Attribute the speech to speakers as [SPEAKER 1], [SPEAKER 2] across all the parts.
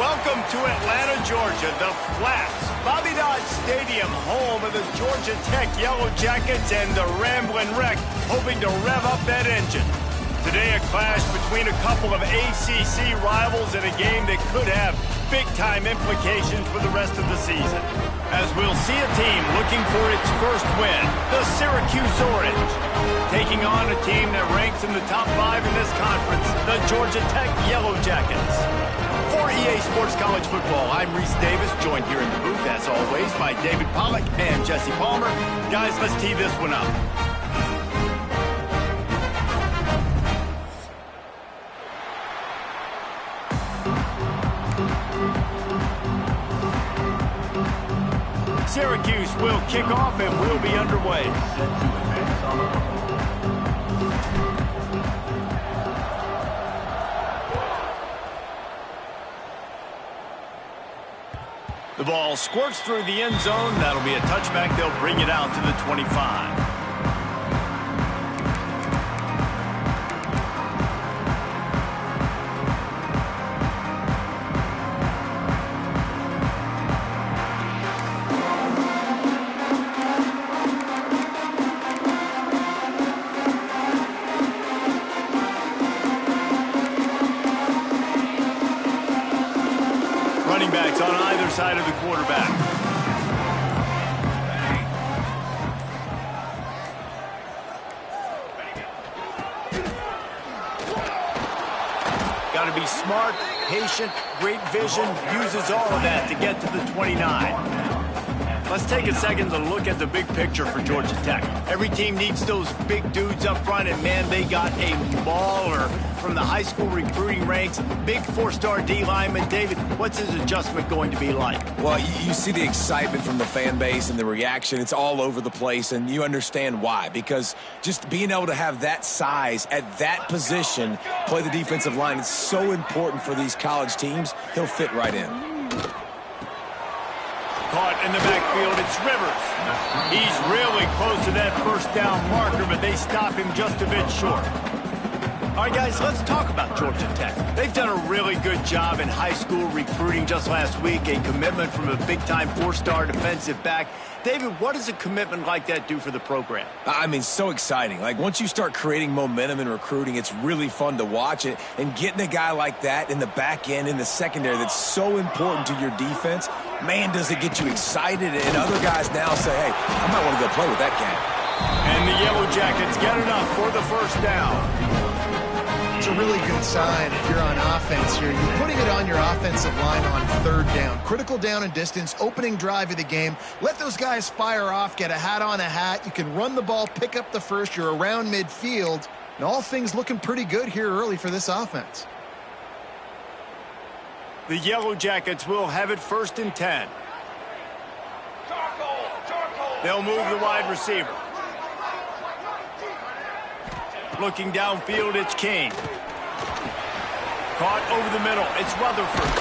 [SPEAKER 1] Welcome to Atlanta, Georgia, the Flats. Bobby Dodd Stadium, home of the Georgia Tech Yellow Jackets and the Ramblin' Wreck, hoping to rev up that engine. Today, a clash between a couple of ACC rivals in a game that could have big-time implications for the rest of the season. As we'll see a team looking for its first win, the Syracuse Orange, taking on a team that ranks in the top 5 in this conference, the Georgia Tech Yellow Jackets. For EA Sports College Football, I'm Reese Davis, joined here in the booth, as always, by David Pollack and Jesse Palmer. Guys, let's tee this one up. Syracuse will kick off and we'll be underway. The ball squirts through the end zone. That'll be a touchback. They'll bring it out to the 25. Running backs on either side of the quarterback. Got to be smart, patient, great vision, uses all of that to get to the 29. Let's take a second to look at the big picture for Georgia Tech. Every team needs those big dudes up front, and man, they got a mauler from the high school recruiting ranks. Big 4-star D lineman. David, what's his adjustment going to be like?
[SPEAKER 2] Well, you see the excitement from the fan base and the reaction. It's all over the place, and you understand why. Because just being able to have that size at that position, play the defensive line, is so important for these college teams. He'll fit right in.
[SPEAKER 1] Caught in the backfield, it's Rivers. He's really close to that first down marker, but they stop him just a bit short. All right, guys, let's talk about Georgia Tech. They've done a really good job in high school recruiting just last week, a commitment from a big-time 4-star defensive back. David, what does a commitment like that do for the program?
[SPEAKER 2] I mean, so exciting. Like, once you start creating momentum in recruiting, it's really fun to watch it. And getting a guy like that in the back end, in the secondary, that's so important to your defense, man, does it get you excited. And other guys now say, hey, I might want to go play with that guy.
[SPEAKER 1] And the Yellow Jackets get enough for the first down.
[SPEAKER 3] It's a really good sign if you're on offense here. You're putting it on your offensive line on 3rd down. Critical down and distance, opening drive of the game. Let those guys fire off, get a hat on a hat. You can run the ball, pick up the first. You're around midfield. And all things looking pretty good here early for this offense.
[SPEAKER 1] The Yellow Jackets will have it 1st and 10. They'll move the wide receiver. Looking downfield, it's King. Caught over the middle, it's Rutherford.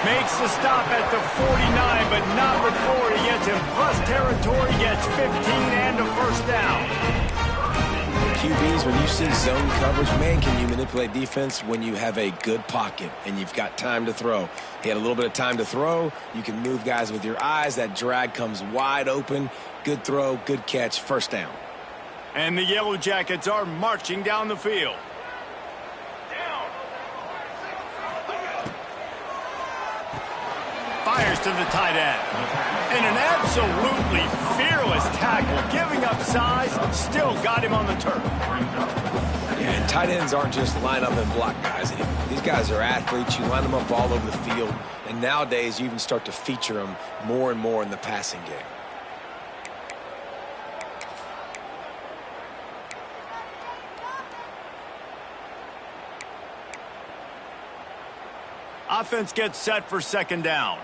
[SPEAKER 1] Makes the stop at the 49, but not before he gets in plus territory, gets 15 and a first down.
[SPEAKER 2] QBs, when you see zone coverage, man, can you manipulate defense when you have a good pocket and you've got time to throw. He had a little bit of time to throw. You can move guys with your eyes. That drag comes wide open. Good throw, good catch, first down.
[SPEAKER 1] And the Yellow Jackets are marching down the field. Fires to the tight end. And an absolutely fearless tackle, giving up size, still got him on the turf.
[SPEAKER 2] Yeah, and tight ends aren't just line up and block guys anymore. These guys are athletes. You line them up all over the field. And nowadays, you even start to feature them more and more in the passing game.
[SPEAKER 1] Offense gets set for 2nd down.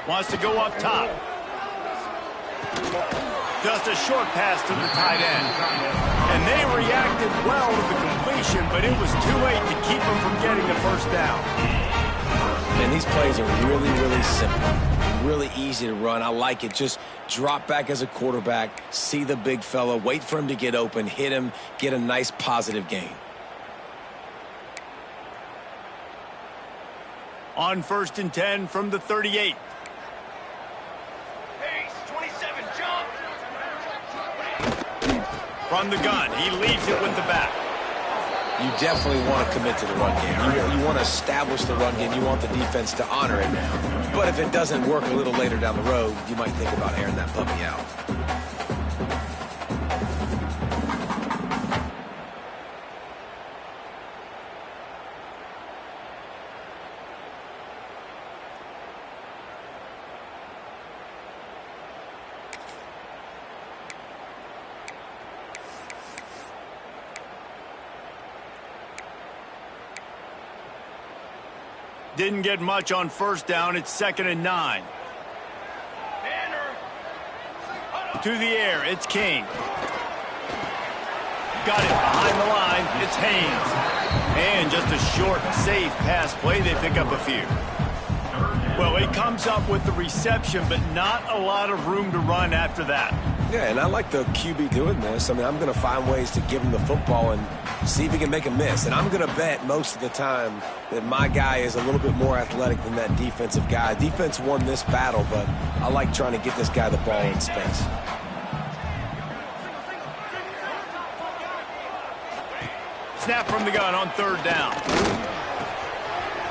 [SPEAKER 1] Wants to go up top. Just a short pass to the tight end. And they reacted well to the completion, but it was too late to keep them from getting the first down.
[SPEAKER 2] And these plays are really, really simple. Really easy to run. I like it. Just drop back as a quarterback, see the big fella, wait for him to get open, hit him, get a nice positive gain.
[SPEAKER 1] On 1st and 10 from the 38. From the gun, he leaves it with the back.
[SPEAKER 2] You definitely want to commit to the run game. You want to establish the run game. You want the defense to honor it now. But if it doesn't work a little later down the road, you might think about airing that puppy out.
[SPEAKER 1] Didn't get much on 1st down. It's 2nd and 9. To the air, it's King. Got it behind the line. It's Haynes. And just a short, safe pass play. They pick up a few. Well, he comes up with the reception, but not a lot of room to run after that.
[SPEAKER 2] Yeah, and I like the QB doing this. I mean, I'm going to find ways to give him the football and see if he can make a miss. And I'm going to bet most of the time that my guy is a little bit more athletic than that defensive guy. Defense won this battle, but I like trying to get this guy the ball in space.
[SPEAKER 1] Snap from the gun on 3rd down.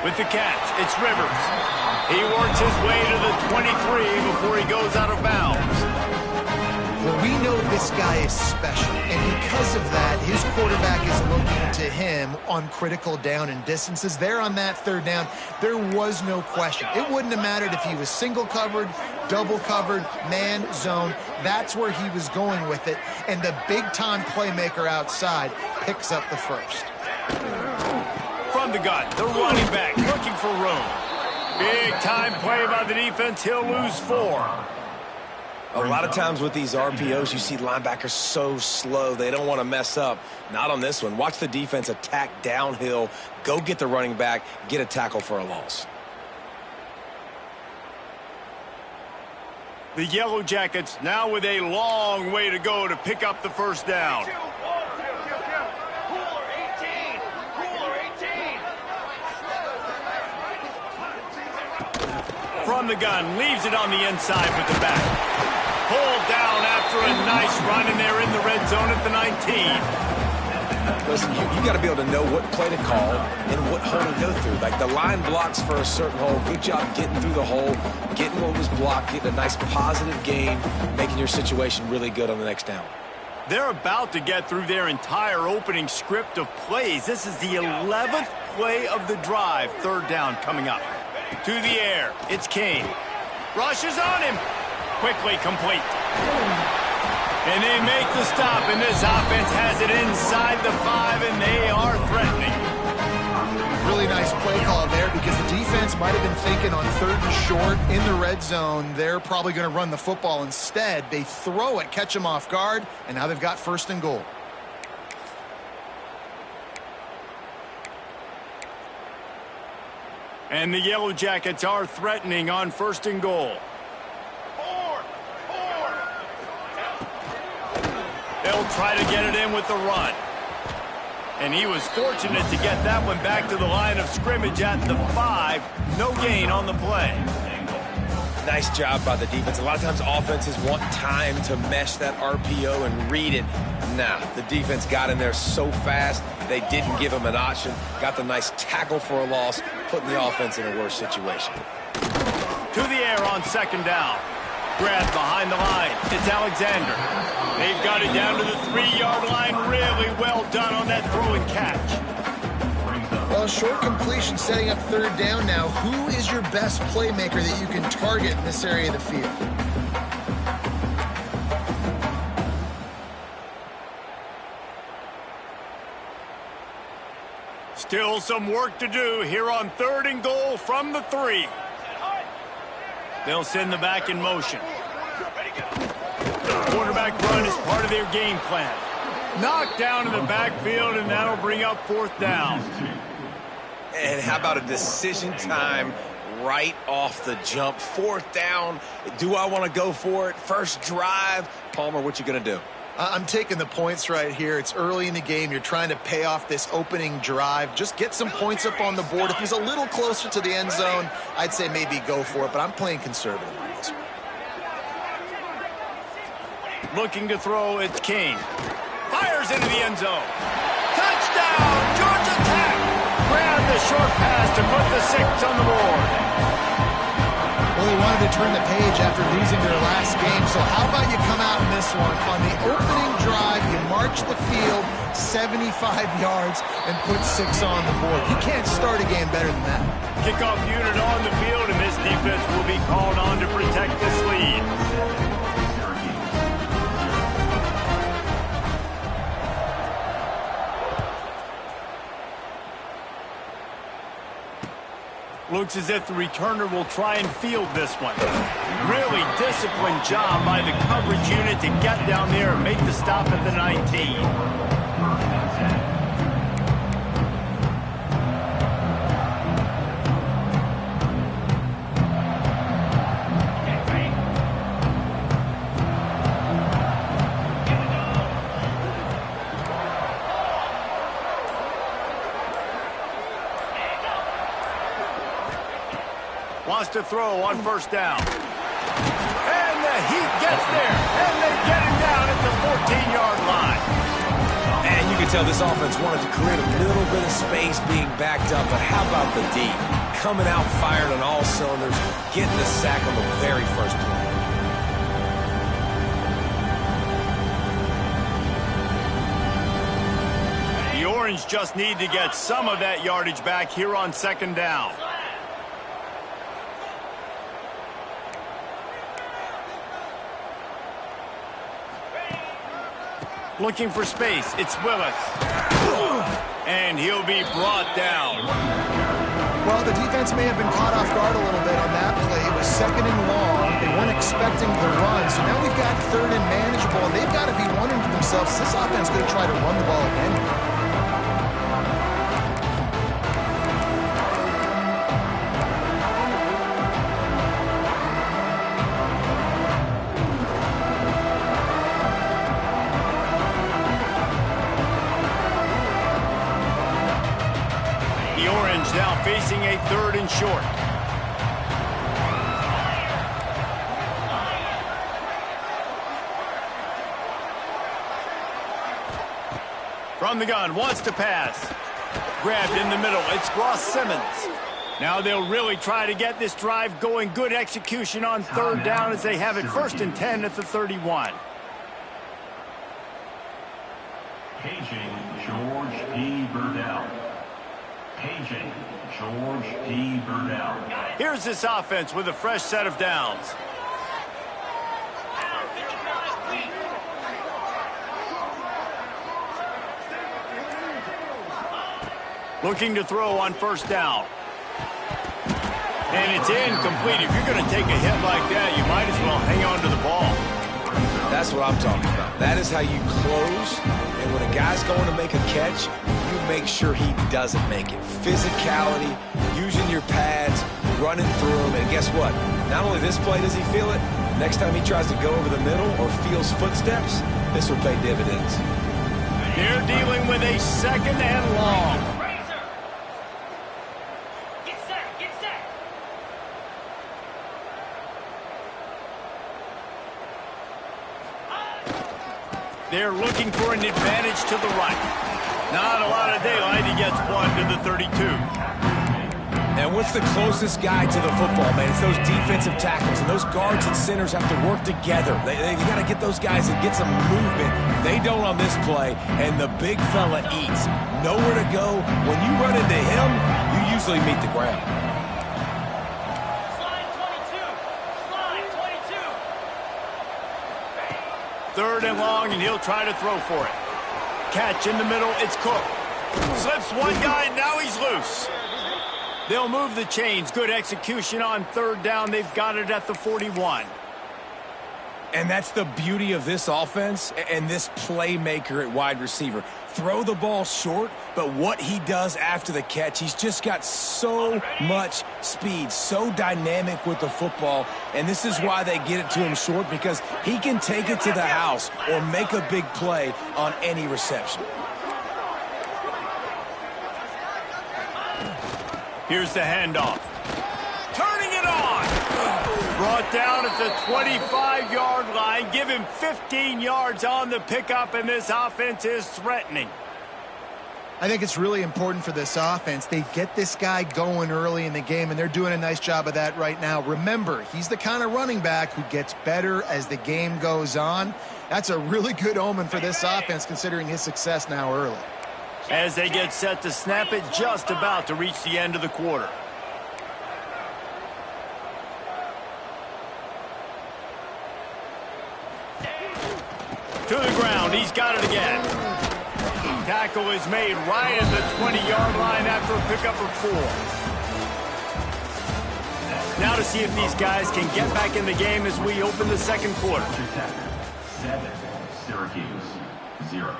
[SPEAKER 1] With the catch, it's Rivers. He works his way to the 23 before he goes out of bounds.
[SPEAKER 3] Well, we know this guy is special, and because of that, his quarterback is looking to him on critical down and distances. There on that 3rd down, there was no question. It wouldn't have mattered if he was single covered, double covered, man, zone. That's where he was going with it, and the big-time playmaker outside picks up the first.
[SPEAKER 1] From the gun, the running back looking for room. Big-time play by the defense. He'll lose 4.
[SPEAKER 2] A lot of times with these RPOs, you see linebackers so slow, they don't want to mess up. Not on this one. Watch the defense attack downhill, go get the running back, get a tackle for a loss.
[SPEAKER 1] The Yellow Jackets now with a long way to go to pick up the 1st down. From the gun, leaves it on the inside with the back. Pulled down after a nice run, and they're in the red zone at the 19.
[SPEAKER 2] Listen, you got to be able to know what play to call and what hole to go through. Like the line blocks for a certain hole. Good job getting through the hole, getting what was blocked, getting a nice positive gain, making your situation really good on the next down.
[SPEAKER 1] They're about to get through their entire opening script of plays. This is the 11th play of the drive. 3rd down coming up. To the air, it's King. Rushes on him. Quickly complete. And they make the stop, and this offense has it inside the 5, and they are threatening.
[SPEAKER 3] Really nice play call there because the defense might have been thinking on 3rd and short in the red zone. They're probably going to run the football. Instead, they throw it, catch them off guard, and now they've got 1st and goal.
[SPEAKER 1] And the Yellow Jackets are threatening on 1st and goal. They'll try to get it in with the run. And he was fortunate to get that one back to the line of scrimmage at the 5. No gain on the play.
[SPEAKER 2] Nice job by the defense. A lot of times offenses want time to mesh that RPO and read it. Nah, the defense got in there so fast, they didn't give him an option. Got the nice tackle for a loss, putting the offense in a worse situation.
[SPEAKER 1] To the air on 2nd down. Grabbed behind the line. It's Alexander. They've got it down to the 3-yard line. Really well done on that throw and catch.
[SPEAKER 3] Well, short completion setting up 3rd down now. Who is your best playmaker that you can target in this area of the field?
[SPEAKER 1] Still some work to do here on 3rd and goal from the 3. They'll send the back in motion. Quarterback run is part of their game plan. Knocked down in the backfield, and that'll bring up 4th down.
[SPEAKER 2] And how about a decision time right off the jump. 4th down. Do I want to go for it? First drive. Palmer, what you going to do?
[SPEAKER 3] I'm taking the points right here. It's early in the game. You're trying to pay off this opening drive. Just get some points up on the board. If he's a little closer to the end zone, I'd say maybe go for it, but I'm playing conservative on this one.
[SPEAKER 1] Looking to throw, it's King. Fires into the end zone. Touchdown, Georgia Tech! Grabbed the short pass to put the 6 on the board.
[SPEAKER 3] Well, they wanted to turn the page after losing their last game, so how about you come out in this one? On the opening drive, you march the field 75 yards and put 6 on the board. You can't start a game better than that.
[SPEAKER 1] Kickoff unit on the field, and this defense will be called on to protect this lead. Looks as if the returner will try and field this one. Really disciplined job by the coverage unit to get down there and make the stop at the 19. Wants to throw on 1st down. And the Heat gets there. And they get him down at the 14-yard line.
[SPEAKER 2] And you can tell this offense wanted to create a little bit of space being backed up, but how about the D? Coming out firing on all cylinders, getting the sack on the very first play.
[SPEAKER 1] The Orange just need to get some of that yardage back here on 2nd down. Looking for space, it's Willis. And he'll be brought down.
[SPEAKER 3] Well, the defense may have been caught off guard a little bit on that play. It was 2nd and long. They weren't expecting the run. So now we've got 3rd and manageable, and they've got to be wondering to themselves, is this offense going to try to run the ball again?
[SPEAKER 1] Now facing a 3rd and short. From the gun, wants to pass. Grabbed in the middle, it's Ross Simmons. Now they'll really try to get this drive going. Good execution on 3rd down as they have it 1st and 10 at the 31.
[SPEAKER 4] Paging George P. Burdell. Paging George P. Burdell.
[SPEAKER 1] Here's this offense with a fresh set of downs. Looking to throw on 1st down. And it's incomplete. If you're going to take a hit like that, you might as well hang on to the ball.
[SPEAKER 2] That's what I'm talking about. That is how you close. And when a guy's going to make a catch, you make sure he doesn't make it. Physicality, using your pads, running through them. And guess what? Not only this play does he feel it, next time he tries to go over the middle or feels footsteps, this will pay dividends.
[SPEAKER 1] They're dealing with a 2nd and long.
[SPEAKER 5] Get set, get set.
[SPEAKER 1] They're looking for an advantage to the right. Not a lot of daylight. He gets 1 to the 32.
[SPEAKER 2] And what's the closest guy to the football, man? It's those defensive tackles, and those guards and centers have to work together. They got to get those guys and get some movement. They don't on this play, and the big fella eats. Nowhere to go. When you run into him, you usually meet the ground.
[SPEAKER 5] Slide 22. Slide 22.
[SPEAKER 1] 3rd and long, and he'll try to throw for it. Catch in the middle, it's Cook. Slips one guy, and now he's loose. They'll move the chains. Good execution on 3rd down. They've got it at the 41.
[SPEAKER 2] And that's the beauty of this offense and this playmaker at wide receiver. Throw the ball short, but what he does after the catch, he's just got so much speed, so dynamic with the football, and this is why they get it to him short, because he can take it to the house or make a big play on any reception.
[SPEAKER 1] Here's the handoff. Turning it on. Brought down at the 25-yard line. Give him 15 yards on the pickup, and this offense is threatening.
[SPEAKER 3] I think it's really important for this offense. They get this guy going early in the game, and they're doing a nice job of that right now. Remember, he's the kind of running back who gets better as the game goes on. That's a really good omen for this offense, considering his success now early.
[SPEAKER 1] As they get set to snap it, just about to reach the end of the quarter. To the ground, he's got it again. Tackle is made right at the 20-yard line after a pickup of 4. Now to see if these guys can get back in the game as we open the second quarter.
[SPEAKER 4] 7, Syracuse 0.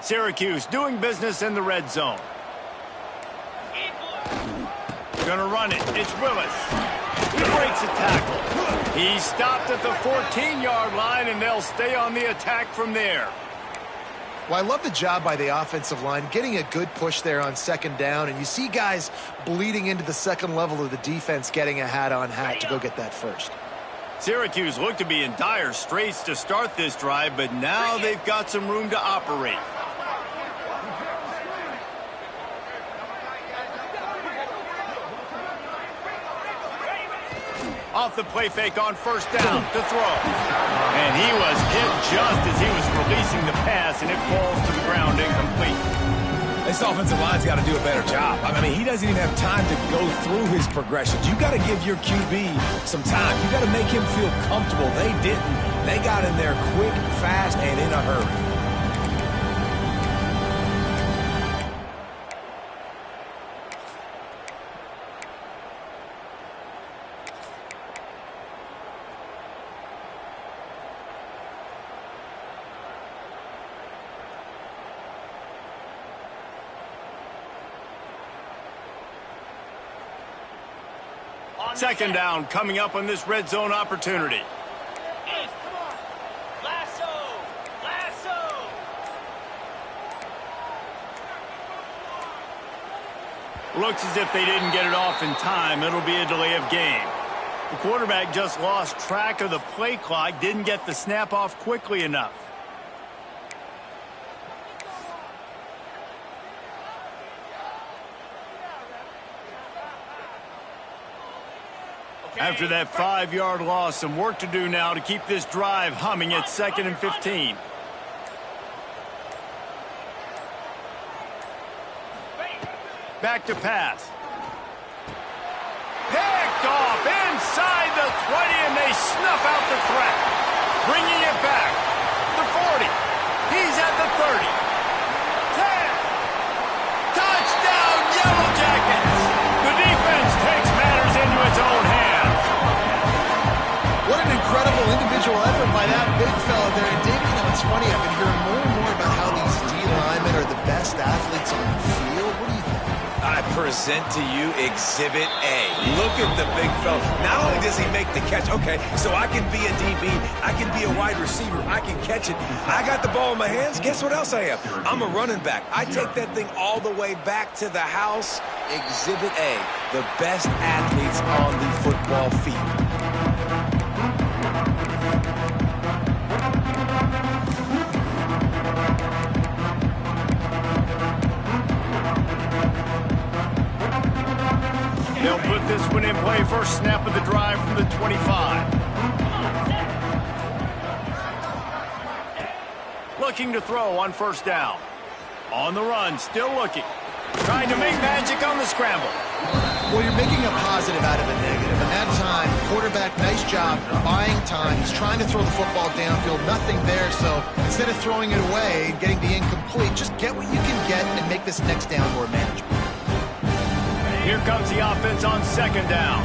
[SPEAKER 1] Syracuse doing business in the red zone. Gonna run it. It's Willis. He breaks a tackle. He's stopped at the 14-yard line, and they'll stay on the attack from there.
[SPEAKER 3] Well, I love the job by the offensive line, getting a good push there on second down, and you see guys bleeding into the second level of the defense getting a hat-on-hat to go get that first.
[SPEAKER 1] Syracuse looked to be in dire straits to start this drive, but now they've got some room to operate. Off the play fake on first down to throw. And he was hit just as he was releasing the pass, and it falls to the ground incomplete.
[SPEAKER 2] This offensive line's got to do a better job. I mean, he doesn't even have time to go through his progressions. You got to give your QB some time. You got to make him feel comfortable. They didn't. They got in there quick, fast, and in a hurry.
[SPEAKER 1] Second down coming up on this red zone opportunity.
[SPEAKER 5] Come on. Lasso. Lasso.
[SPEAKER 1] Looks as if they didn't get it off in time. It'll be a delay of game. The quarterback just lost track of the play clock, didn't get the snap off quickly enough. After that 5-yard loss, some work to do now to keep this drive humming at 2nd and 15. Back to pass. Picked off inside the 20, and they snuff out the threat. Bringing it back. The 40. He's at the 30. 10. Touchdown, Yellow Jackets. The defense takes matters into its own hands.
[SPEAKER 3] What an incredible individual effort by that big fella there. And Dave, you know, it's funny, I've been hearing more and more about how these D linemen are the best athletes on the field. What do you think?
[SPEAKER 2] I present to you Exhibit A. Look at the big fella. Not only does he make the catch, okay, so I can be a DB, I can be a wide receiver, I can catch it. I got the ball in my hands. Guess what else I am? I'm a running back. I take that thing all the way back to the house. Exhibit A, the best athletes on the football field.
[SPEAKER 1] They'll put this one in play. First snap of the drive from the 25. Looking to throw on first down. On the run, still looking. Trying to make magic on the scramble.
[SPEAKER 3] Well, you're making a positive out of a negative. And that time, quarterback, nice job buying time. He's trying to throw the football downfield, nothing there. So instead of throwing it away and getting the incomplete, just get what you can get and make this next down more manageable.
[SPEAKER 1] Here comes the offense on second down.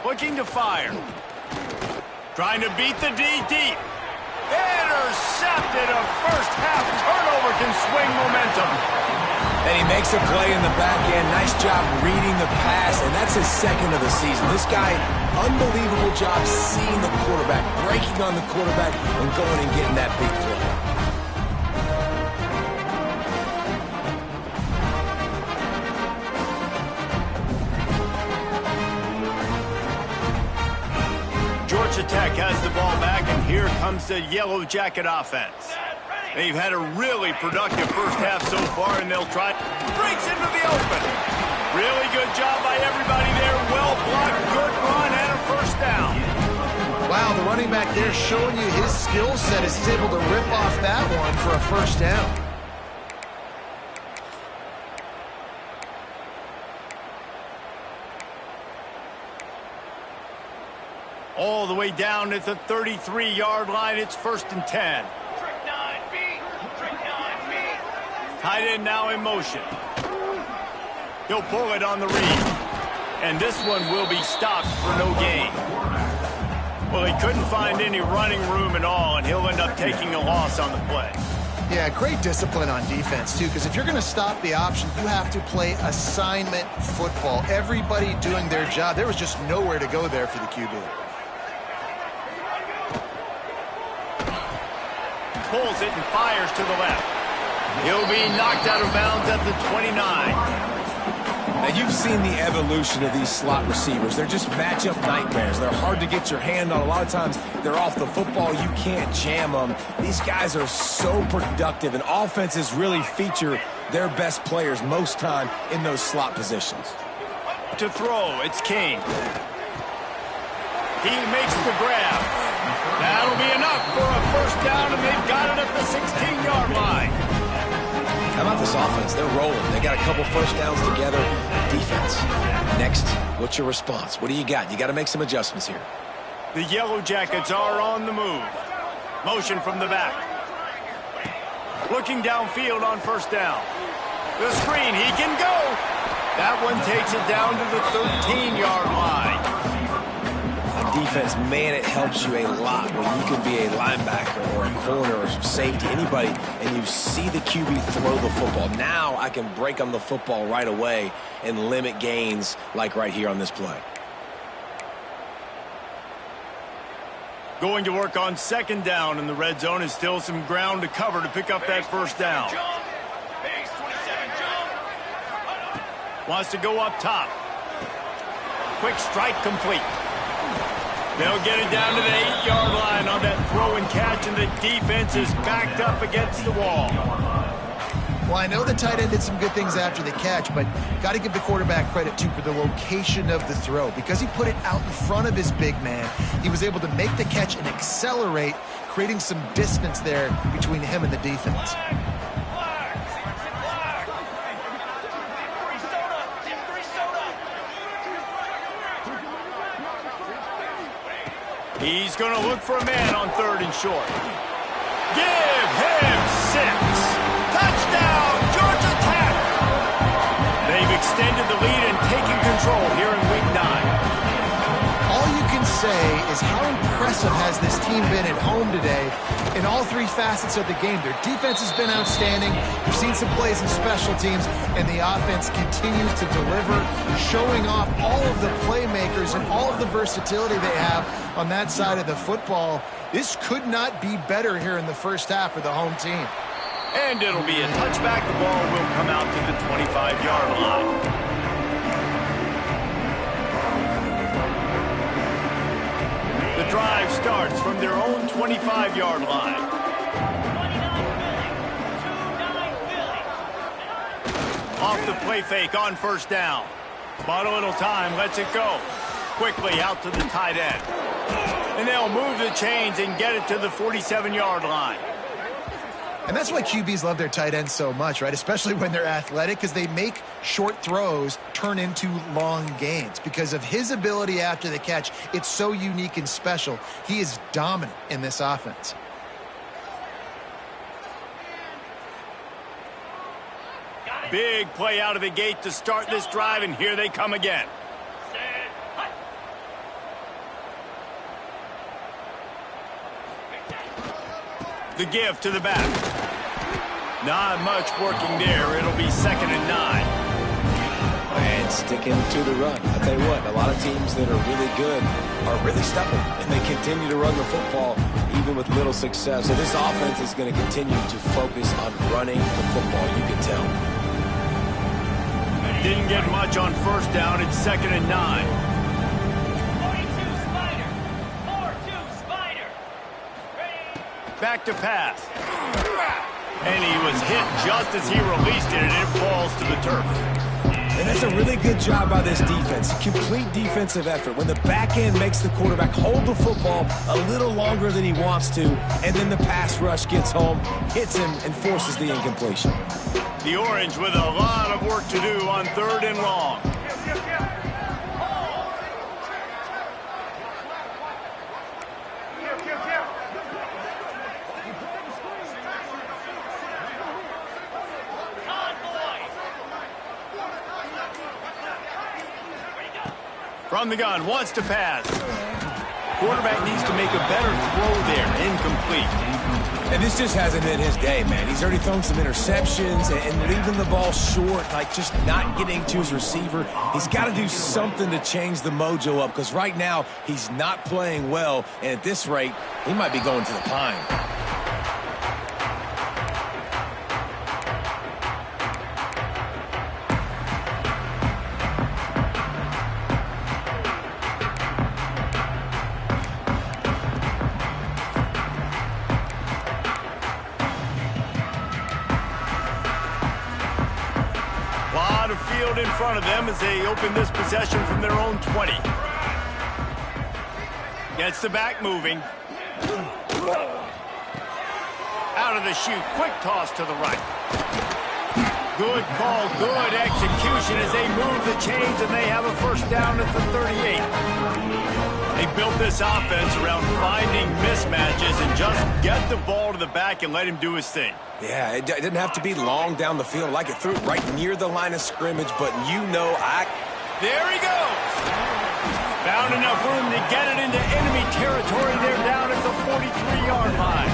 [SPEAKER 1] Looking to fire. Trying to beat the D deep. Intercepted. A first half turnover can swing momentum.
[SPEAKER 2] And he makes a play in the back end. Nice job reading the pass, and that's his second of the season. This guy, unbelievable job seeing the quarterback, breaking on the quarterback, and going and getting that big play.
[SPEAKER 1] Georgia Tech has the ball back, and here comes the Yellow Jacket offense. They've had a really productive first half so far, and they'll try. Breaks into the open. Really good job by everybody there. Well blocked, good run, and a first down.
[SPEAKER 3] Wow, the running back there showing you his skill set as he's able to rip off that one for a first down.
[SPEAKER 1] All the way down at the 33-yard line. It's 1st and 10. Tight end now in motion. He'll pull it on the read. And this one will be stopped for no gain. Well, he couldn't find any running room at all, and he'll end up taking a loss on the play.
[SPEAKER 3] Yeah, great discipline on defense, too, because if you're going to stop the option, you have to play assignment football. Everybody doing their job. There was just nowhere to go there for the QB.
[SPEAKER 1] Pulls it and fires to the left. He'll be knocked out of bounds at the 29.
[SPEAKER 2] Now, you've seen the evolution of these slot receivers. They're just matchup nightmares. They're hard to get your hand on. A lot of times, they're off the football. You can't jam them. These guys are so productive, and offenses really feature their best players most time in those slot positions.
[SPEAKER 1] To throw, it's King. He makes the grab. That'll be enough for a first down, and they've got it at the 16-yard line.
[SPEAKER 2] How about this offense? They're rolling. They got a couple first downs together. Defense. Next, what's your response? What do you got? You got to make some adjustments here.
[SPEAKER 1] The Yellow Jackets are on the move. Motion from the back. Looking downfield on first down. The screen, he can go. That one takes it down to the 13-yard line.
[SPEAKER 2] Defense, man, it helps you a lot when you can be a linebacker or a corner or safety, anybody, and you see the QB throw the football. Now I can break on the football right away and limit gains like right here on this play.
[SPEAKER 1] Going to work on second down in the red zone is still some ground to cover to pick up that first down. Wants to go up top. Quick strike complete. They'll get it down to the 8-yard line on that throw and catch, and the defense is backed up against the wall.
[SPEAKER 3] Well, I know the tight end did some good things after the catch, but got to give the quarterback credit, too, for the location of the throw. Because he put it out in front of his big man, he was able to make the catch and accelerate, creating some distance there between him and the defense.
[SPEAKER 1] He's going to look for a man on 3rd and short. Give him 6. Touchdown, Georgia Tech! They've extended the lead and taken control here in Week 9.
[SPEAKER 3] All you can say is how impressive has this team been at home today in all 3 facets of the game. Their defense has been outstanding. We've seen some plays in special teams, and the offense continues to deliver, showing off all of the playmakers and all of the versatility they have on that side of the football. This could not be better here in the first half for the home team.
[SPEAKER 1] And it'll be a touchback. The ball will come out to the 25-yard line. The drive starts from their own 25-yard line. Off the play fake on first down. Bought a little time, lets it go. quickly out to the tight end. And they'll move the chains and get it to the 47-yard line.
[SPEAKER 3] And that's why QBs love their tight ends so much, right? Especially when they're athletic, because they make short throws turn into long gains. Because of his ability after the catch, it's so unique and special. He is dominant in this offense.
[SPEAKER 1] Big play out of the gate to start this drive, and here they come again. The give to the back. Not much working there. It'll be 2nd and 9.
[SPEAKER 2] And sticking to the run. I'll tell you what, a lot of teams that are really good are really stubborn, and they continue to run the football even with little success. So this offense is going to continue to focus on running the football, you can tell.
[SPEAKER 1] Didn't get much on first down. It's 2nd and 9.
[SPEAKER 5] 4-2 Spider.
[SPEAKER 1] Back to pass. And he was hit just as he released it, and it falls to the turf.
[SPEAKER 2] And that's a really good job by this defense. Complete defensive effort. When the back end makes the quarterback hold the football a little longer than he wants to, and then the pass rush gets home, hits him, and forces the incompletion.
[SPEAKER 1] The Orange with a lot of work to do on 3rd and long. From the gun, wants to pass. Quarterback needs to make a better throw there. Incomplete.
[SPEAKER 2] And this just hasn't been his day, man. He's already thrown some interceptions and leaving the ball short, like just not getting to his receiver. He's got to do something to change the mojo up, because right now he's not playing well, and at this rate, he might be going to the pine.
[SPEAKER 1] In front of them as they open this possession from their own 20. Gets the back moving. Out of the chute. Quick toss to the right. Good call, good execution as they move the chains, and they have a first down at the 38. They built this offense around finding mismatches and just get the ball to the back and let him do his thing.
[SPEAKER 2] Yeah, it didn't have to be long down the field. Like it threw it right near the line of scrimmage, but
[SPEAKER 1] There he goes. Found enough room to get it into enemy territory. They're down at the 43-yard line.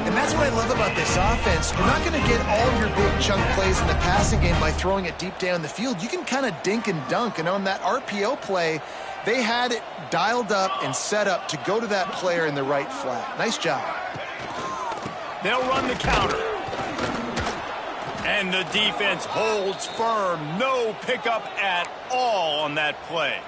[SPEAKER 3] And that's what I love about this offense. You're not going to get all your big chunk plays in the passing game by throwing it deep down the field. You can kind of dink and dunk, and on that RPO play, they had it dialed up and set up to go to that player in the right flat. Nice job.
[SPEAKER 1] They'll run the counter. And the defense holds firm. No pickup at all on that play.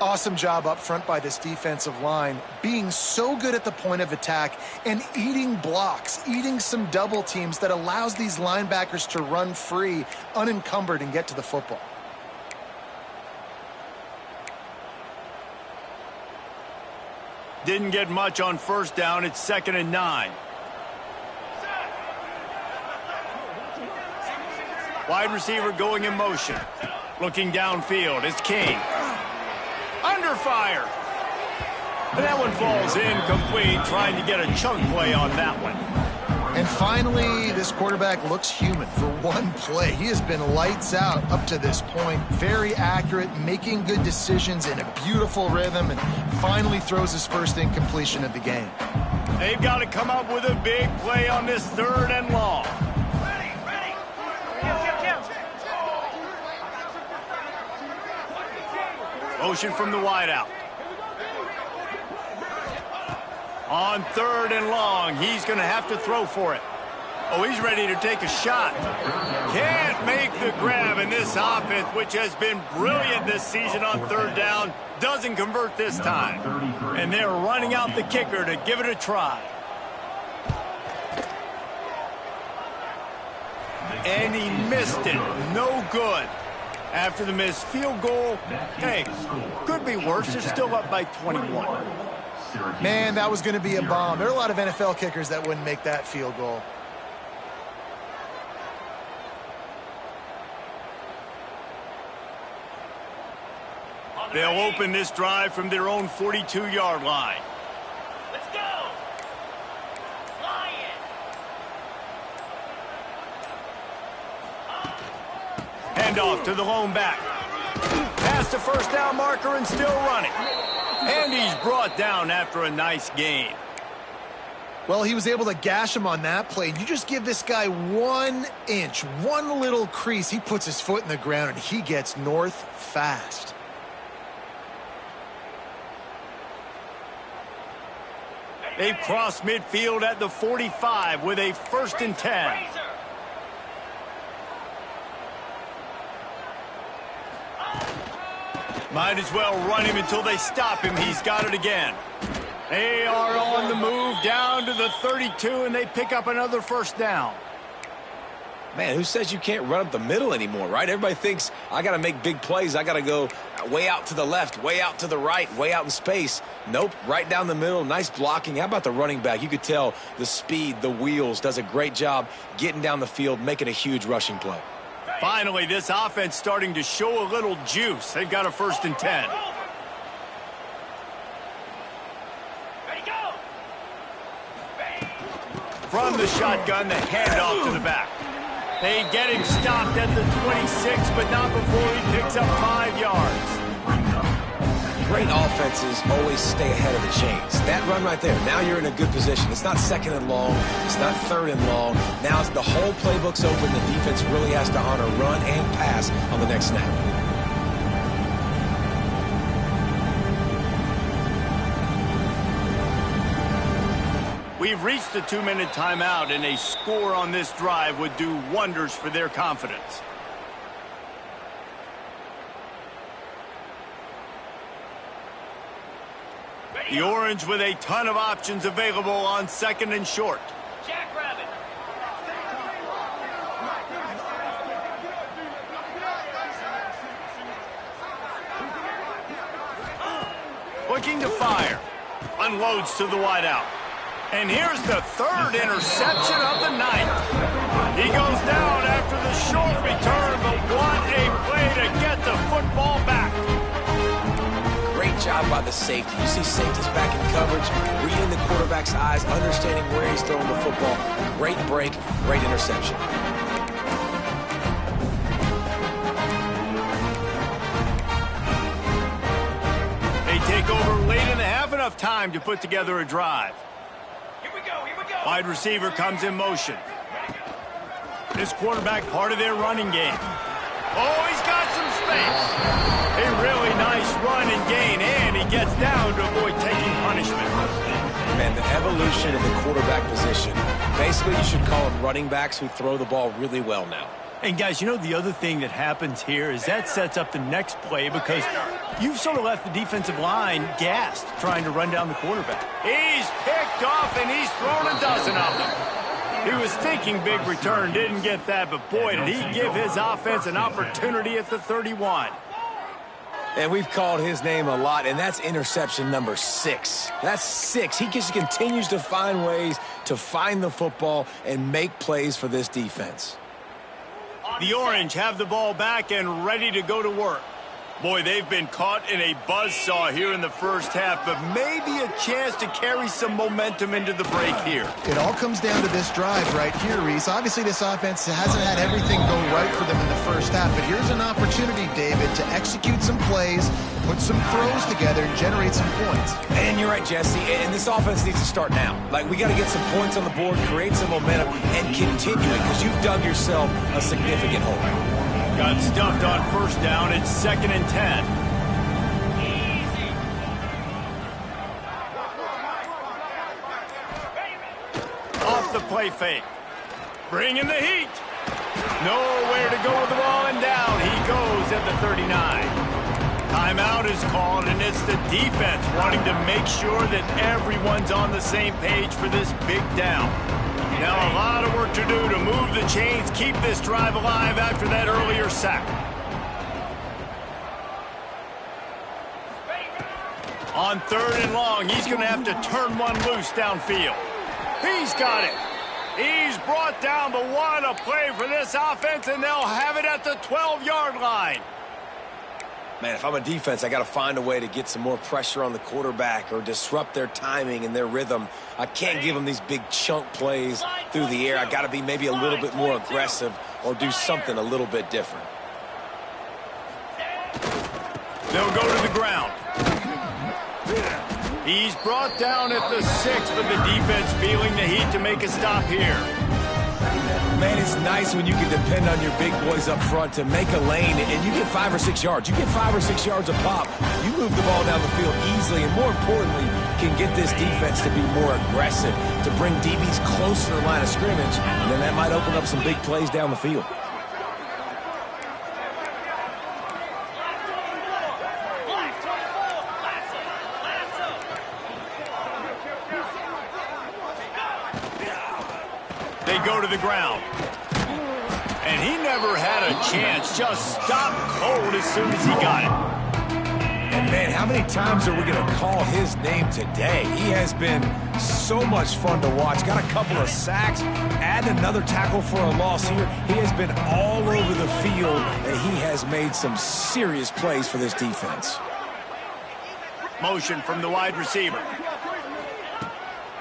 [SPEAKER 3] Awesome job up front by this defensive line, being so good at the point of attack and eating blocks, eating some double teams that allows these linebackers to run free, unencumbered, and get to the football.
[SPEAKER 1] Didn't get much on first down. It's 2nd and 9. Wide receiver going in motion. Looking downfield. It's King. Under fire. And that one falls incomplete, trying to get a chunk play on that one.
[SPEAKER 3] And finally, this quarterback looks human for one play. He has been lights out up to this point. Very accurate, making good decisions in a beautiful rhythm, and finally throws his first incompletion of the game.
[SPEAKER 1] They've got to come up with a big play on this 3rd and long.
[SPEAKER 5] Ready.
[SPEAKER 1] Motion from the wideout. On 3rd and long, he's going to have to throw for it. Oh, he's ready to take a shot. Can't make the grab, in this offense, which has been brilliant this season on 3rd down, doesn't convert this time. And they're running out the kicker to give it a try. And he missed it. No good. After the missed field goal, hey, could be worse. They're still up by 21.
[SPEAKER 3] Man, that was going to be a bomb. There are a lot of NFL kickers that wouldn't make that field goal.
[SPEAKER 1] They'll open this drive from their own 42-yard line.
[SPEAKER 5] Let's go! Lion!
[SPEAKER 1] Handoff to the lone back. Past the first down marker and still running. And he's brought down after a nice gain.
[SPEAKER 3] Well, he was able to gash him on that play. You just give this guy 1 inch, one little crease. He puts his foot in the ground, and he gets north fast.
[SPEAKER 1] They've crossed midfield at the 45 with a 1st and 10.
[SPEAKER 5] Razor!
[SPEAKER 1] Might as well run him until they stop him. He's got it again. They are on the move down to the 32, and they pick up another 1st down.
[SPEAKER 2] Man, who says you can't run up the middle anymore, right? Everybody thinks I got to make big plays. I got to go way out to the left, way out to the right, way out in space. Nope, right down the middle. Nice blocking. How about the running back? You could tell the speed, the wheels, does a great job getting down the field, making a huge rushing play.
[SPEAKER 1] Finally, this offense starting to show a little juice. They've got a 1st and 10.
[SPEAKER 5] Ready, go!
[SPEAKER 1] From the shotgun, the handoff to the back. They get him stopped at the 26, but not before he picks up 5 yards.
[SPEAKER 2] Great offenses always stay ahead of the chains. That run right there, now you're in a good position. It's not 2nd and long. It's not 3rd and long. Now the whole playbook's open. The defense really has to honor run and pass on the next snap.
[SPEAKER 1] We've reached the 2-minute timeout, and a score on this drive would do wonders for their confidence. The Orange with a ton of options available on 2nd and short.
[SPEAKER 5] Jackrabbit!
[SPEAKER 1] Looking to fire. Unloads to the wideout. And here's the 3rd interception of the night. He goes down after the short return, but what a play to get the football back.
[SPEAKER 2] Great job by the safety. You see safeties back in coverage, reading the quarterback's eyes, understanding where he's throwing the football. Great break, great interception.
[SPEAKER 1] They take over late in the half, enough time to put together a drive.
[SPEAKER 5] Here we go, here we go!
[SPEAKER 1] Wide receiver comes in motion. This quarterback part of their running game. Oh, he's got some space. A really nice run and gain, and he gets down to avoid taking punishment.
[SPEAKER 2] Man, the evolution of the quarterback position. Basically, you should call them running backs who throw the ball really well now.
[SPEAKER 1] And guys, you know the other thing that happens here is that sets up the next play because you've sort of left the defensive line gassed trying to run down the quarterback. He's picked off and he's thrown a dozen of them. He was thinking big return, didn't get that, but boy, did he give his offense an opportunity at the 31.
[SPEAKER 2] And we've called his name a lot, and that's interception number 6. That's 6. He just continues to find ways to find the football and make plays for this defense.
[SPEAKER 1] The Orange have the ball back and ready to go to work. Boy, they've been caught in a buzzsaw here in the first half, but maybe a chance to carry some momentum into the break here.
[SPEAKER 3] It all comes down to this drive right here, Reese. Obviously, this offense hasn't had everything go right for them in the first half, but here's an opportunity, David, to execute some plays, put some throws together, and generate some points.
[SPEAKER 2] And you're right, Jesse, and this offense needs to start now. Like, we got to get some points on the board, create some momentum, and continue it, because you've dug yourself a significant hole.
[SPEAKER 1] Got stuffed on 1st down. It's 2nd and 10.
[SPEAKER 5] Easy!
[SPEAKER 1] Off the play fake. Bringing the heat. Nowhere to go with the ball, and down he goes at the 39. Timeout is called, and it's the defense wanting to make sure that everyone's on the same page for this big down. Now a lot of work to do to move the chains, keep this drive alive after that earlier sack. On 3rd and long, he's going to have to turn one loose downfield. He's got it. He's brought down, but what a play for this offense, and they'll have it at the 12-yard line.
[SPEAKER 2] Man, if I'm a defense, I got to find a way to get some more pressure on the quarterback or disrupt their timing and their rhythm. I can't give them these big chunk plays through the air. I got to be maybe a little bit more aggressive or do something a little bit different.
[SPEAKER 1] They'll go to the ground. He's brought down at the 6, but the defense feeling the heat to make a stop here.
[SPEAKER 2] Man, it's nice when you can depend on your big boys up front to make a lane, and you get 5 or 6 yards. You get 5 or 6 yards a pop. You move the ball down the field easily, and more importantly, can get this defense to be more aggressive, to bring DBs closer to the line of scrimmage, and then that might open up some big plays down the field.
[SPEAKER 1] They go to the ground. And he never had a chance. Just stopped cold as soon as he got it.
[SPEAKER 2] And, man, how many times are we going to call his name today? He has been so much fun to watch. Got a couple of sacks. Add another tackle for a loss here. He has been all over the field, and he has made some serious plays for this defense.
[SPEAKER 1] Motion from the wide receiver.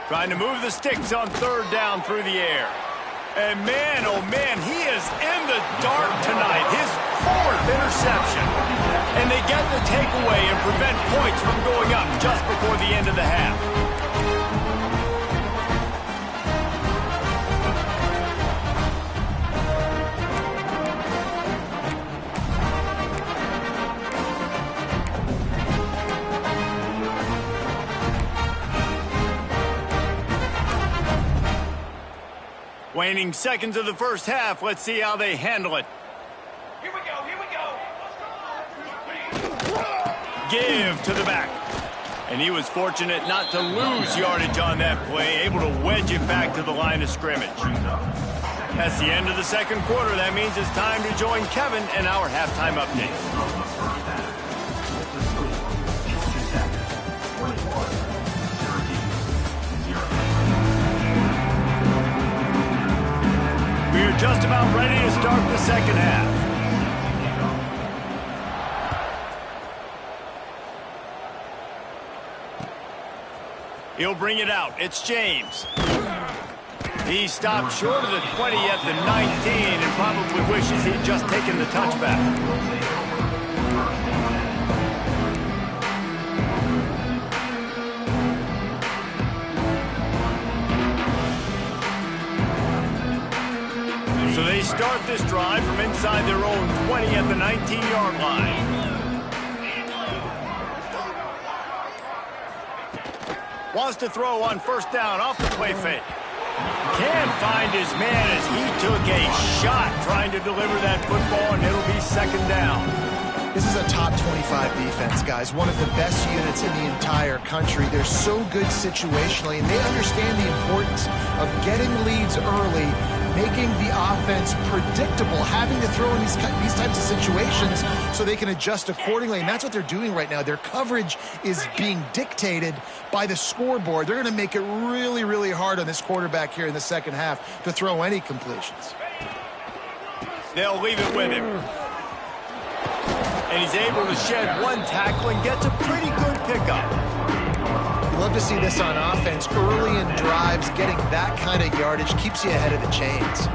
[SPEAKER 1] Trying to move the sticks on 3rd down through the air. And man, oh man, he is in the dark tonight. His 4th interception. And they get the takeaway and prevent points from going up just before the end of the half. Waning seconds of the first half. Let's see how they handle it.
[SPEAKER 5] Here we go, here we go.
[SPEAKER 1] Give to the back. And he was fortunate not to lose yardage on that play, able to wedge it back to the line of scrimmage. That's the end of the second quarter. That means it's time to join Kevin and our halftime update. We're just about ready to start the second half. He'll bring it out. It's James. He stopped short of the 20 at the 19 and probably wishes he'd just taken the touchback. So they start this drive from inside their own 20 at the 19-yard line. Wants to throw on 1st down off the play fake. Can't find his man as he took a shot trying to deliver that football, and it'll be 2nd down.
[SPEAKER 3] This is a top 25 defense, guys. One of the best units in the entire country. They're so good situationally, and they understand the importance of getting leads early, making the offense predictable, having to throw in these types of situations so they can adjust accordingly. And that's what they're doing right now. Their coverage is being dictated by the scoreboard. They're going to make it really, really hard on this quarterback here in the second half to throw any completions.
[SPEAKER 1] They'll leave it with him. And he's able to shed one tackle and gets a pretty good pickup.
[SPEAKER 3] Love to see this on offense. Early in drives, getting that kind of yardage keeps you ahead of the chains.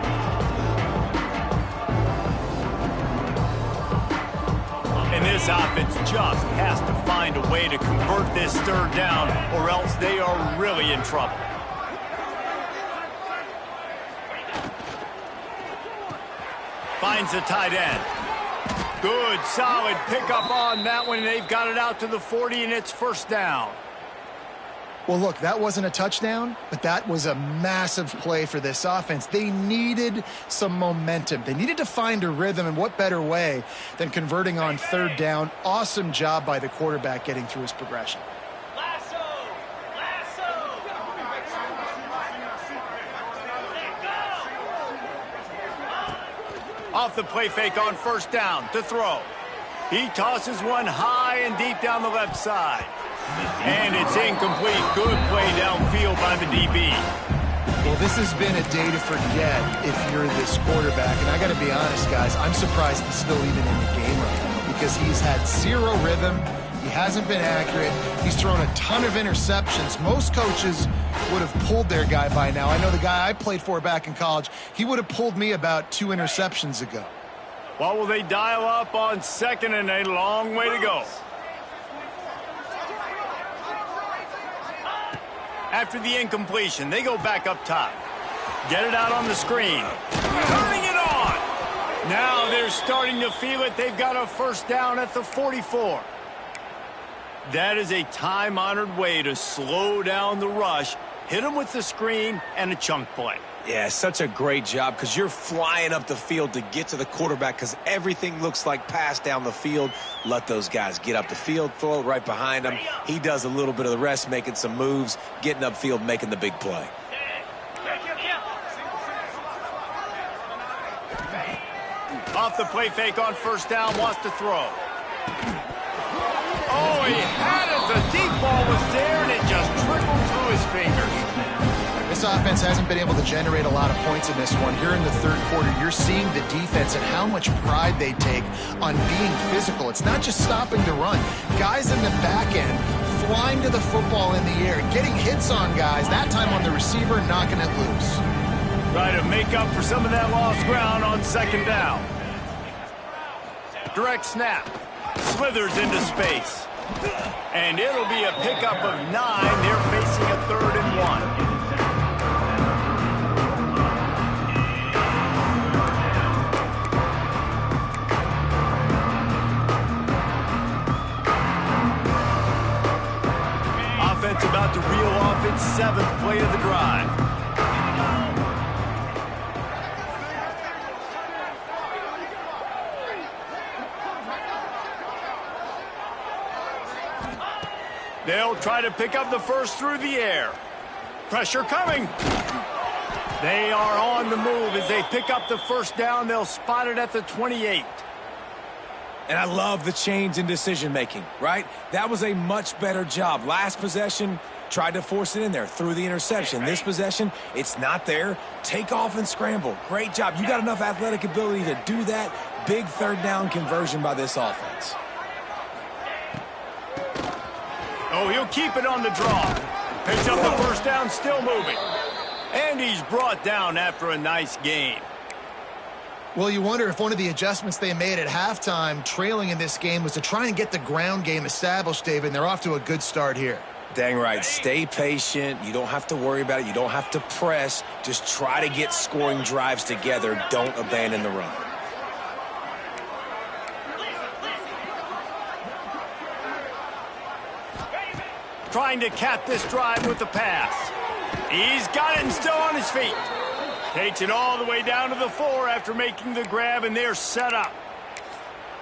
[SPEAKER 1] And this offense just has to find a way to convert this 3rd down, or else they are really in trouble. Finds the tight end. Good, solid pickup on that one, and they've got it out to the 40, and it's 1st down.
[SPEAKER 3] Well, look, that wasn't a touchdown, but that was a massive play for this offense. They needed some momentum. They needed to find a rhythm, and what better way than converting on 3rd down. Awesome job by the quarterback getting through his progression.
[SPEAKER 5] Lasso! Lasso!
[SPEAKER 1] Off the play fake on 1st down to throw. He tosses one high and deep down the left side. And it's incomplete. Good play downfield by the DB.
[SPEAKER 3] Well, this has been a day to forget if you're this quarterback. And I got to be honest, guys, I'm surprised he's still even in the game right now because he's had zero rhythm. He hasn't been accurate. He's thrown a ton of interceptions. Most coaches would have pulled their guy by now. I know the guy I played for back in college, he would have pulled me about 2 interceptions ago.
[SPEAKER 1] What will they dial up on second and a long way to go? After the incompletion, they go back up top. Get it out on the screen. Turning it on. Now they're starting to feel it. They've got a first down at the 44. That is a time-honored way to slow down the rush, hit them with the screen, and a chunk play.
[SPEAKER 2] Yeah, such a great job because you're flying up the field to get to the quarterback because everything looks like pass down the field. Let those guys get up the field, throw it right behind him. He does a little bit of the rest, making some moves, getting upfield, making the big play.
[SPEAKER 1] Off the play fake on first down, wants to throw. Oh, he had it. The deep ball was there, and it just trickled through his fingers.
[SPEAKER 3] This offense hasn't been able to generate a lot of points in this one. Here in the third quarter, you're seeing the defense and how much pride they take on being physical. It's not just stopping to run. Guys in the back end flying to the football in the air, getting hits on guys, that time on the receiver, knocking it loose.
[SPEAKER 1] Try to make up for some of that lost ground on second down. Direct snap. Slithers into space. And it'll be a pickup of 9. They're facing a 3rd and 1. Offense about to reel off its 7th play of the drive. They'll try to pick up the first through the air. Pressure coming. They are on the move as they pick up the first down. They'll spot it at the 28.
[SPEAKER 2] And I love the change in decision-making, right? That was a much better job. Last possession, tried to force it in there, threw the interception. This possession, it's not there. Take off and scramble. Great job. You got enough athletic ability to do that. Big third down conversion by this offense.
[SPEAKER 1] Oh, he'll keep it on the draw. Picks up the first down, still moving. And he's brought down after a nice gain.
[SPEAKER 3] Well, you wonder if one of the adjustments they made at halftime, trailing in this game, was to try and get the ground game established, David, and they're off to a good start here.
[SPEAKER 2] Dang right. Stay patient. You don't have to worry about it. You don't have to press. Just try to get scoring drives together. Don't abandon the run.
[SPEAKER 1] Trying to cap this drive with the pass. He's got it and still on his feet. Takes it all the way down to the 4 after making the grab, and they're set up.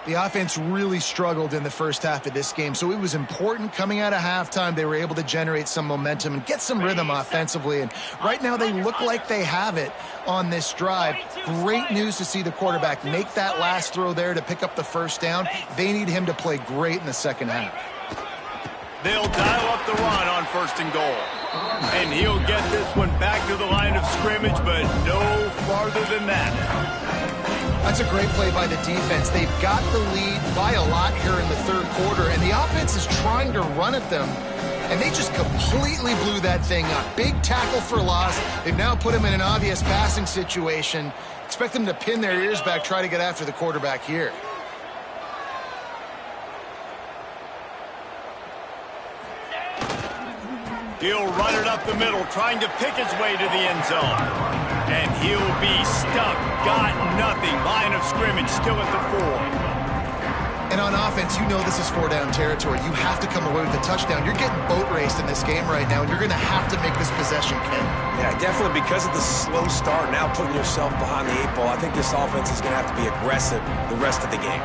[SPEAKER 3] The offense really struggled in the first half of this game, so it was important coming out of halftime. They were able to generate some momentum and get some rhythm offensively, and right now they look like they have it on this drive. Great news to see the quarterback make that last throw there to pick up the first down. They need him to play great in the second half.
[SPEAKER 1] They'll dial up the run on 1st and goal. And he'll get this one back to the line of scrimmage, but no farther than that.
[SPEAKER 3] That's a great play by the defense. They've got the lead by a lot here in the third quarter, and the offense is trying to run at them, and they just completely blew that thing up. Big tackle for loss. They've now put him in an obvious passing situation. Expect them to pin their ears back, try to get after the quarterback here.
[SPEAKER 1] He'll run it up the middle, trying to pick his way to the end zone. And he'll be stuck. Got nothing. Line of scrimmage still at the 4.
[SPEAKER 3] And on offense, you know this is 4-down territory. You have to come away with a touchdown. You're getting boat raced in this game right now, and you're going to have to make this possession count.
[SPEAKER 2] Yeah, definitely because of the slow start, now putting yourself behind the 8 ball. I think this offense is going to have to be aggressive the rest of the game.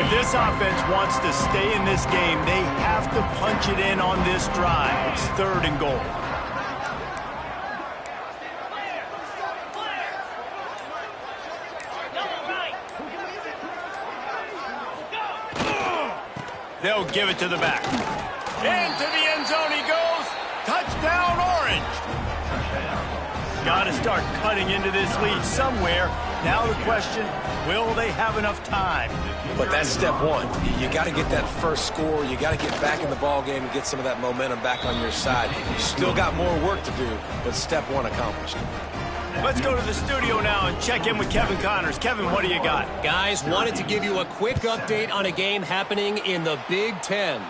[SPEAKER 1] If this offense wants to stay in this game, they have to punch it in on this drive. It's 3rd and goal. They'll give it to the back. Into the end zone he goes. Touchdown, Orange. Got to start cutting into this lead somewhere. Now the question, will they have enough time?
[SPEAKER 2] But that's step one. You got to get that first score. You got to get back in the ball game and get some of that momentum back on your side. You still got more work to do, but step one accomplished.
[SPEAKER 1] Let's go to the studio now and check in with Kevin Connors. Kevin, what do you got?
[SPEAKER 6] Guys, wanted to give you a quick update on a game happening in the Big Ten.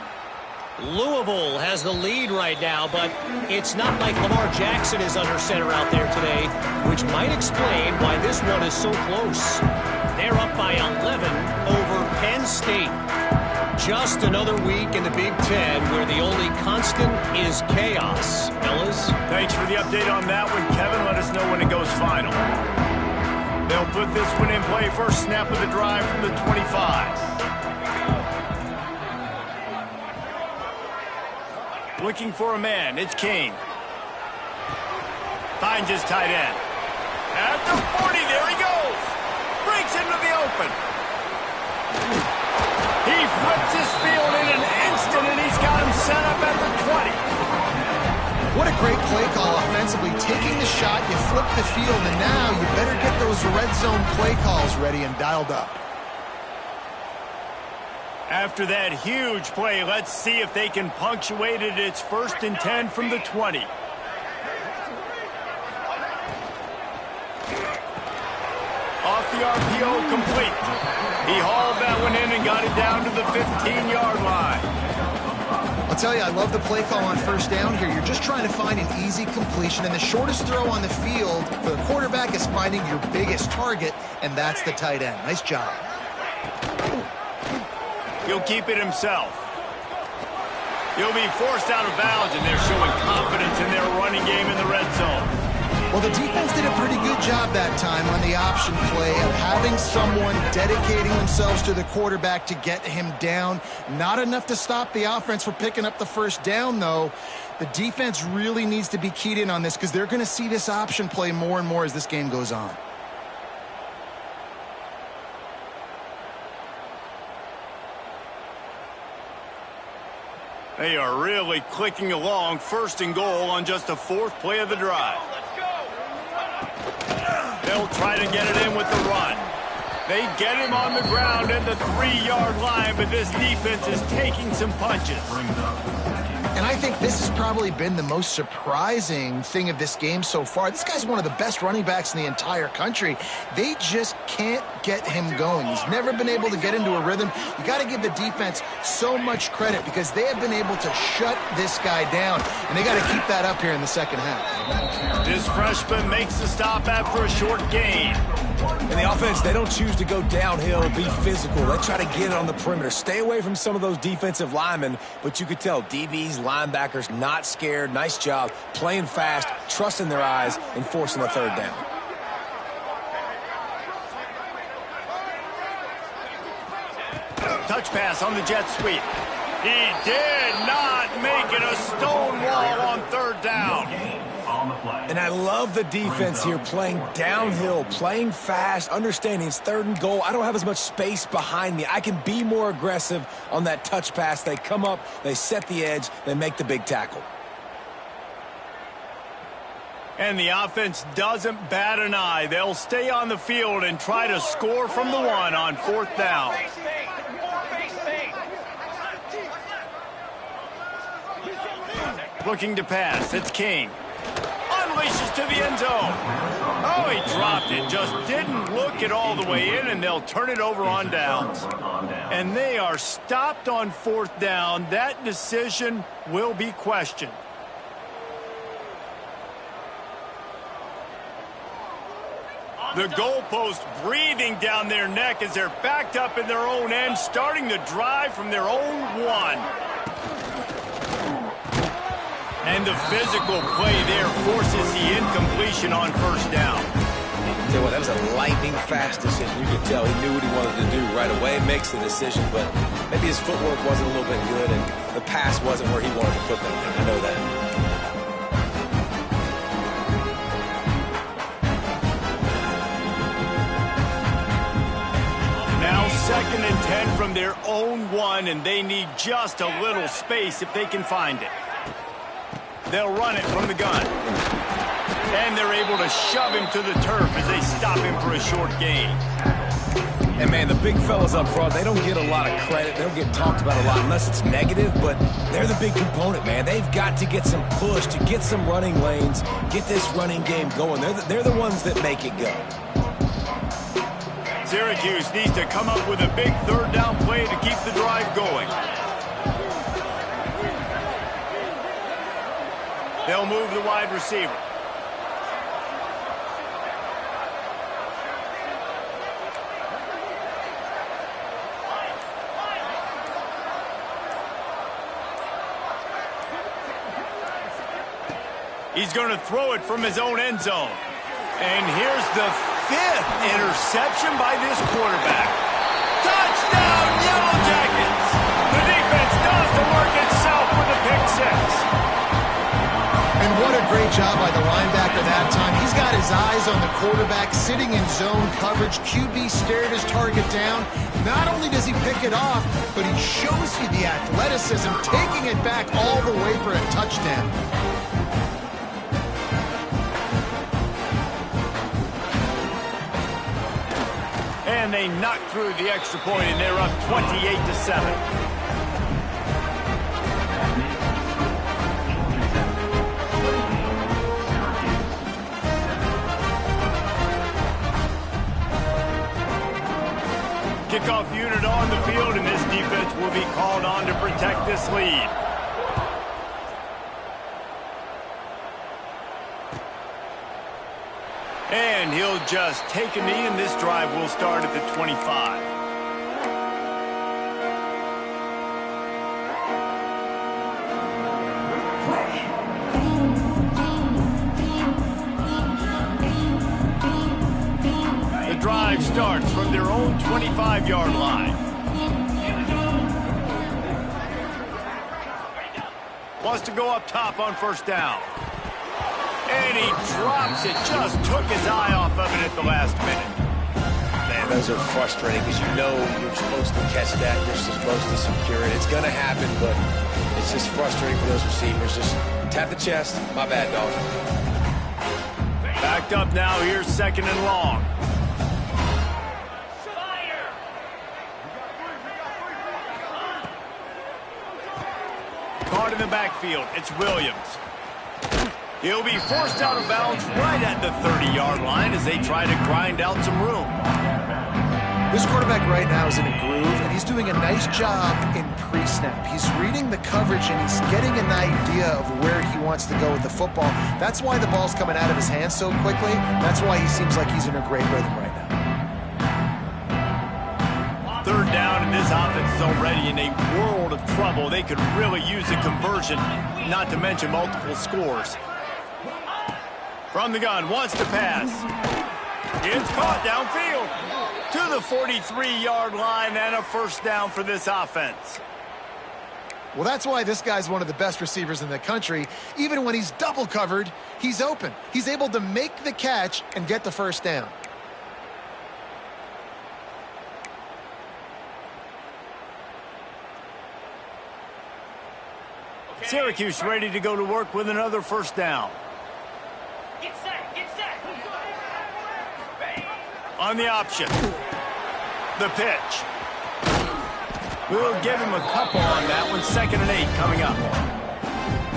[SPEAKER 6] Louisville has the lead right now, but it's not like Lamar Jackson is under center out there today, which might explain why this one is so close. They're up by 11 over Penn State. Just another week in the Big Ten where the only constant is chaos. Fellas?
[SPEAKER 1] Thanks for the update on that one, Kevin. Let us know when it goes final. They'll put this one in play. First snap of the drive from the 25. Looking for a man. It's King. Finds his tight end. At the 40, there he goes. Breaks into the open. He flips his field in an instant, and he's got him set up at the 20.
[SPEAKER 3] What a great play call offensively. Taking the shot, you flip the field, and now you better get those red zone play calls ready and dialed up.
[SPEAKER 1] After that huge play, let's see if they can punctuate it. It's 1st and 10 from the 20. Off the RPO, complete. He hauled that one in and got it down to the 15-yard line.
[SPEAKER 3] I'll tell you, I love the play call on first down here. You're just trying to find an easy completion, and the shortest throw on the field for the quarterback is finding your biggest target, and that's the tight end. Nice job.
[SPEAKER 1] He'll keep it himself. He'll be forced out of bounds, and they're showing confidence in their running game in the red zone.
[SPEAKER 3] Well, the defense did a pretty good job that time on the option play of having someone dedicating themselves to the quarterback to get him down. Not enough to stop the offense from picking up the first down, though. The defense really needs to be keyed in on this because they're going to see this option play more and more as this game goes on.
[SPEAKER 1] They are really clicking along. 1st and goal on just the 4th play of the drive. They'll try to get it in with the run. They get him on the ground at the 3-yard line, but this defense is taking some punches.
[SPEAKER 3] And I think this has probably been the most surprising thing of this game so far. This guy's one of the best running backs in the entire country. They just can't get him going. He's never been able to get into a rhythm. You got to give the defense so much credit because they have been able to shut this guy down, and they got to keep that up here in the second half.
[SPEAKER 1] This freshman makes the stop after a short gain.
[SPEAKER 2] In the offense, they don't choose to go downhill, be physical. They try to get it on the perimeter. Stay away from some of those defensive linemen, but you could tell DBs, linebackers, not scared. Nice job playing fast, trusting their eyes, and forcing the 3rd down.
[SPEAKER 1] Touch pass on the jet sweep. He did not make it a stone wall on 3rd down.
[SPEAKER 2] And I love the defense here, playing downhill, playing fast, understanding it's 3rd and goal. I don't have as much space behind me. I can be more aggressive on that touch pass. They come up, they set the edge, they make the big tackle.
[SPEAKER 1] And the offense doesn't bat an eye. They'll stay on the field and try to score from the 1 on 4th down. Looking to pass. It's King. Unleashes to the end zone. Oh, he dropped it. Just didn't look it all the way in, and they'll turn it over on downs. And they are stopped on 4th down. That decision will be questioned. The goalpost breathing down their neck as they're backed up in their own end, starting the drive from their own 1. And the physical play there forces the incompletion on 1st down.
[SPEAKER 2] Tell you what, that was a lightning-fast decision. You could tell he knew what he wanted to do right away, makes the decision, but maybe his footwork wasn't a little bit good, and the pass wasn't where he wanted to put that thing. I know that.
[SPEAKER 1] Now 2nd and 10 from their own 1, and they need just a little space if they can find it. They'll run it from the gun. And they're able to shove him to the turf as they stop him for a short gain.
[SPEAKER 2] And, man, the big fellas up front, they don't get a lot of credit. They don't get talked about a lot unless it's negative, but they're the big component, man. They've got to get some push, to get some running lanes, get this running game going. They're the ones that make it go.
[SPEAKER 1] Syracuse needs to come up with a big 3rd down play to keep the drive going. They'll move the wide receiver. He's going to throw it from his own end zone. And here's the 5th interception by this quarterback. Touchdown, Yellow Jackets! The defense does the work itself with a pick 6.
[SPEAKER 3] And what a great job by the linebacker that time. He's got his eyes on the quarterback, sitting in zone coverage. QB stared his target down. Not only does he pick it off, but he shows you the athleticism, taking it back all the way for a touchdown.
[SPEAKER 1] And they knock through the extra point, and they're up 28-7. Kickoff unit on the field, and this defense will be called on to protect this lead. And he'll just take a knee, and this drive will start at the 25. The drive starts from their own 25-yard line. Wants to go up top on 1st down. And he drops it. Just took his eye off of it at the last minute.
[SPEAKER 2] Man, those are frustrating because you know you're supposed to catch that. You're supposed to secure it. It's going to happen, but it's just frustrating for those receivers. Just tap the chest. My bad, dog.
[SPEAKER 1] Backed up now. Here's 2nd and long. Caught in the backfield. It's Williams. He'll be forced out of bounds right at the 30-yard line as they try to grind out some room.
[SPEAKER 3] This quarterback right now is in a groove, and he's doing a nice job in pre-snap. He's reading the coverage, and he's getting an idea of where he wants to go with the football. That's why the ball's coming out of his hands so quickly. That's why he seems like he's in a great rhythm right now.
[SPEAKER 1] 3rd down, and this offense is already in a world of trouble. They could really use a conversion, not to mention multiple scores. From the gun, wants to pass. It's caught downfield to the 43-yard line, and a 1st down for this offense.
[SPEAKER 3] Well, that's why this guy's one of the best receivers in the country. Even when he's double covered, he's open. He's able to make the catch and get the 1st down.
[SPEAKER 1] Syracuse ready to go to work with another 1st down.
[SPEAKER 5] Get set, get set.
[SPEAKER 1] On the option. The pitch. We'll give him a couple on that one. 2nd and 8 coming up.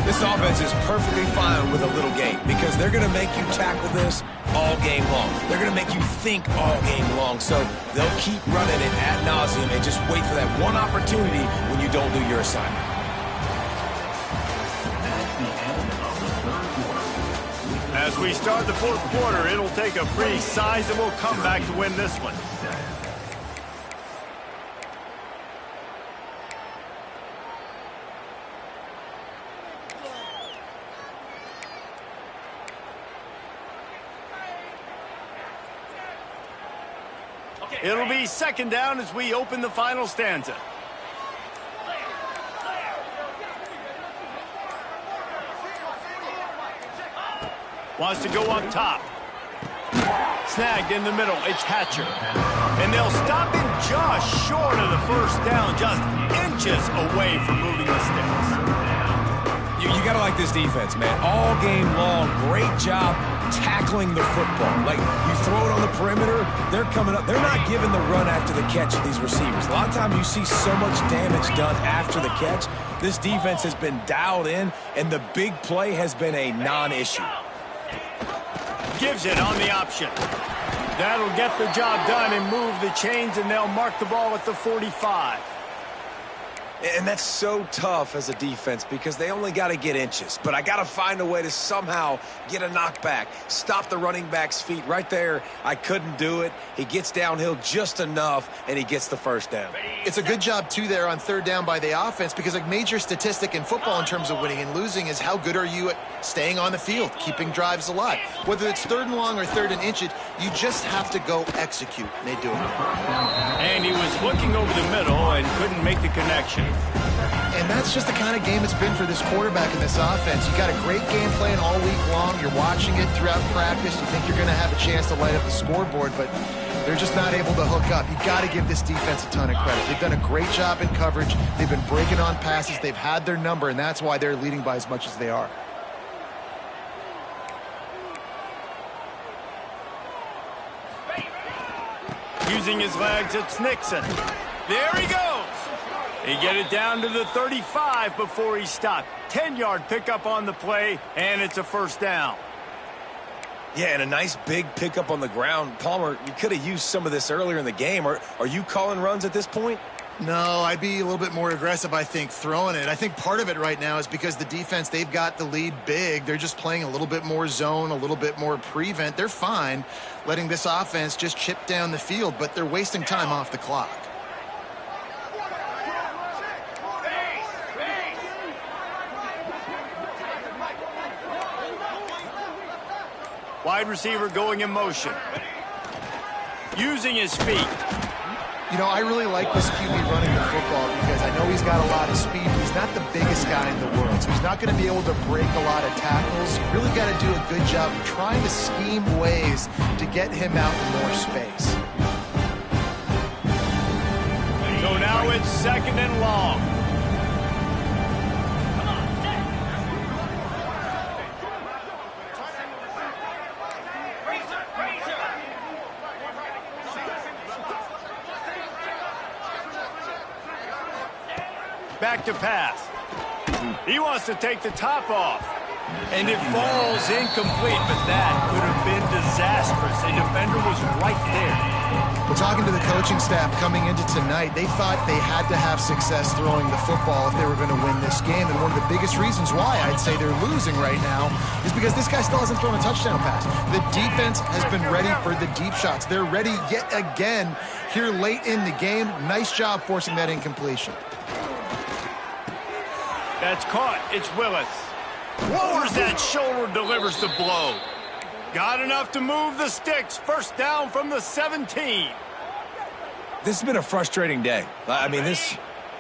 [SPEAKER 2] This offense is perfectly fine with a little game because they're going to make you tackle this all game long. They're going to make you think all game long. So they'll keep running it ad nauseum and just wait for that one opportunity when you don't do your assignment.
[SPEAKER 1] As we start the 4th quarter, it'll take a pretty sizable comeback to win this one. It'll be 2nd down as we open the final stanza. Wants to go up top. Snagged in the middle. It's Hatcher. And they'll stop him just short of the first down, just inches away from moving the sticks.
[SPEAKER 2] You got to like this defense, man. All game long, great job tackling the football. Like, you throw it on the perimeter, they're coming up. They're not giving the run after the catch to these receivers. A lot of times you see so much damage done after the catch. This defense has been dialed in, and the big play has been a non-issue.
[SPEAKER 1] Gives it on the option. That'll get the job done and move the chains, and they'll mark the ball at the 45.
[SPEAKER 2] And that's so tough as a defense because they only got to get inches. But I got to find a way to somehow get a knockback, stop the running back's feet. Right there, I couldn't do it. He gets downhill just enough, and he gets the first down.
[SPEAKER 3] It's a good job, too, there on third down by the offense because a major statistic in football in terms of winning and losing is how good are you at staying on the field, keeping drives alive. Whether it's third and long or third and inches, you just have to go execute, and they do it.
[SPEAKER 1] And he was looking over the middle and couldn't make the connection.
[SPEAKER 3] And that's just the kind of game it's been for this quarterback in this offense. You got a great game plan all week long. You're watching it throughout practice. You think you're going to have a chance to light up the scoreboard, but they're just not able to hook up. You got to give this defense a ton of credit. They've done a great job in coverage. They've been breaking on passes. They've had their number, and that's why they're leading by as much as they are.
[SPEAKER 1] Using his legs, it's Nixon. There he goes. He get it down to the 35 before he stopped. 10-yard pickup on the play, and it's a first down.
[SPEAKER 2] Yeah, and a nice big pickup on the ground. Palmer, you could have used some of this earlier in the game. Are you calling runs at this point?
[SPEAKER 3] No, I'd be a little bit more aggressive, I think, throwing it. I think part of it right now is because the defense, they've got the lead big. They're just playing a little bit more zone, a little bit more prevent. They're fine letting this offense just chip down the field, but they're wasting time off the clock.
[SPEAKER 1] Wide receiver going in motion. Using his feet.
[SPEAKER 3] You know, I really like this QB running the football because I know he's got a lot of speed. He's not the biggest guy in the world, so he's not going to be able to break a lot of tackles. You really got to do a good job of trying to scheme ways to get him out in more space.
[SPEAKER 1] So now it's second and long. Back to pass. He wants to take the top off. And it falls incomplete, but that could have been disastrous. A defender was right there.
[SPEAKER 3] Well, talking to the coaching staff coming into tonight, they thought they had to have success throwing the football if they were going to win this game. And one of the biggest reasons why I'd say they're losing right now is because this guy still hasn't thrown a touchdown pass. The defense has been ready for the deep shots. They're ready yet again here late in the game. Nice job forcing that incompletion.
[SPEAKER 1] That's caught. It's Willis. Lowers that shoulder, delivers the blow. Got enough to move the sticks. First down from the 17.
[SPEAKER 2] This has been a frustrating day. I mean,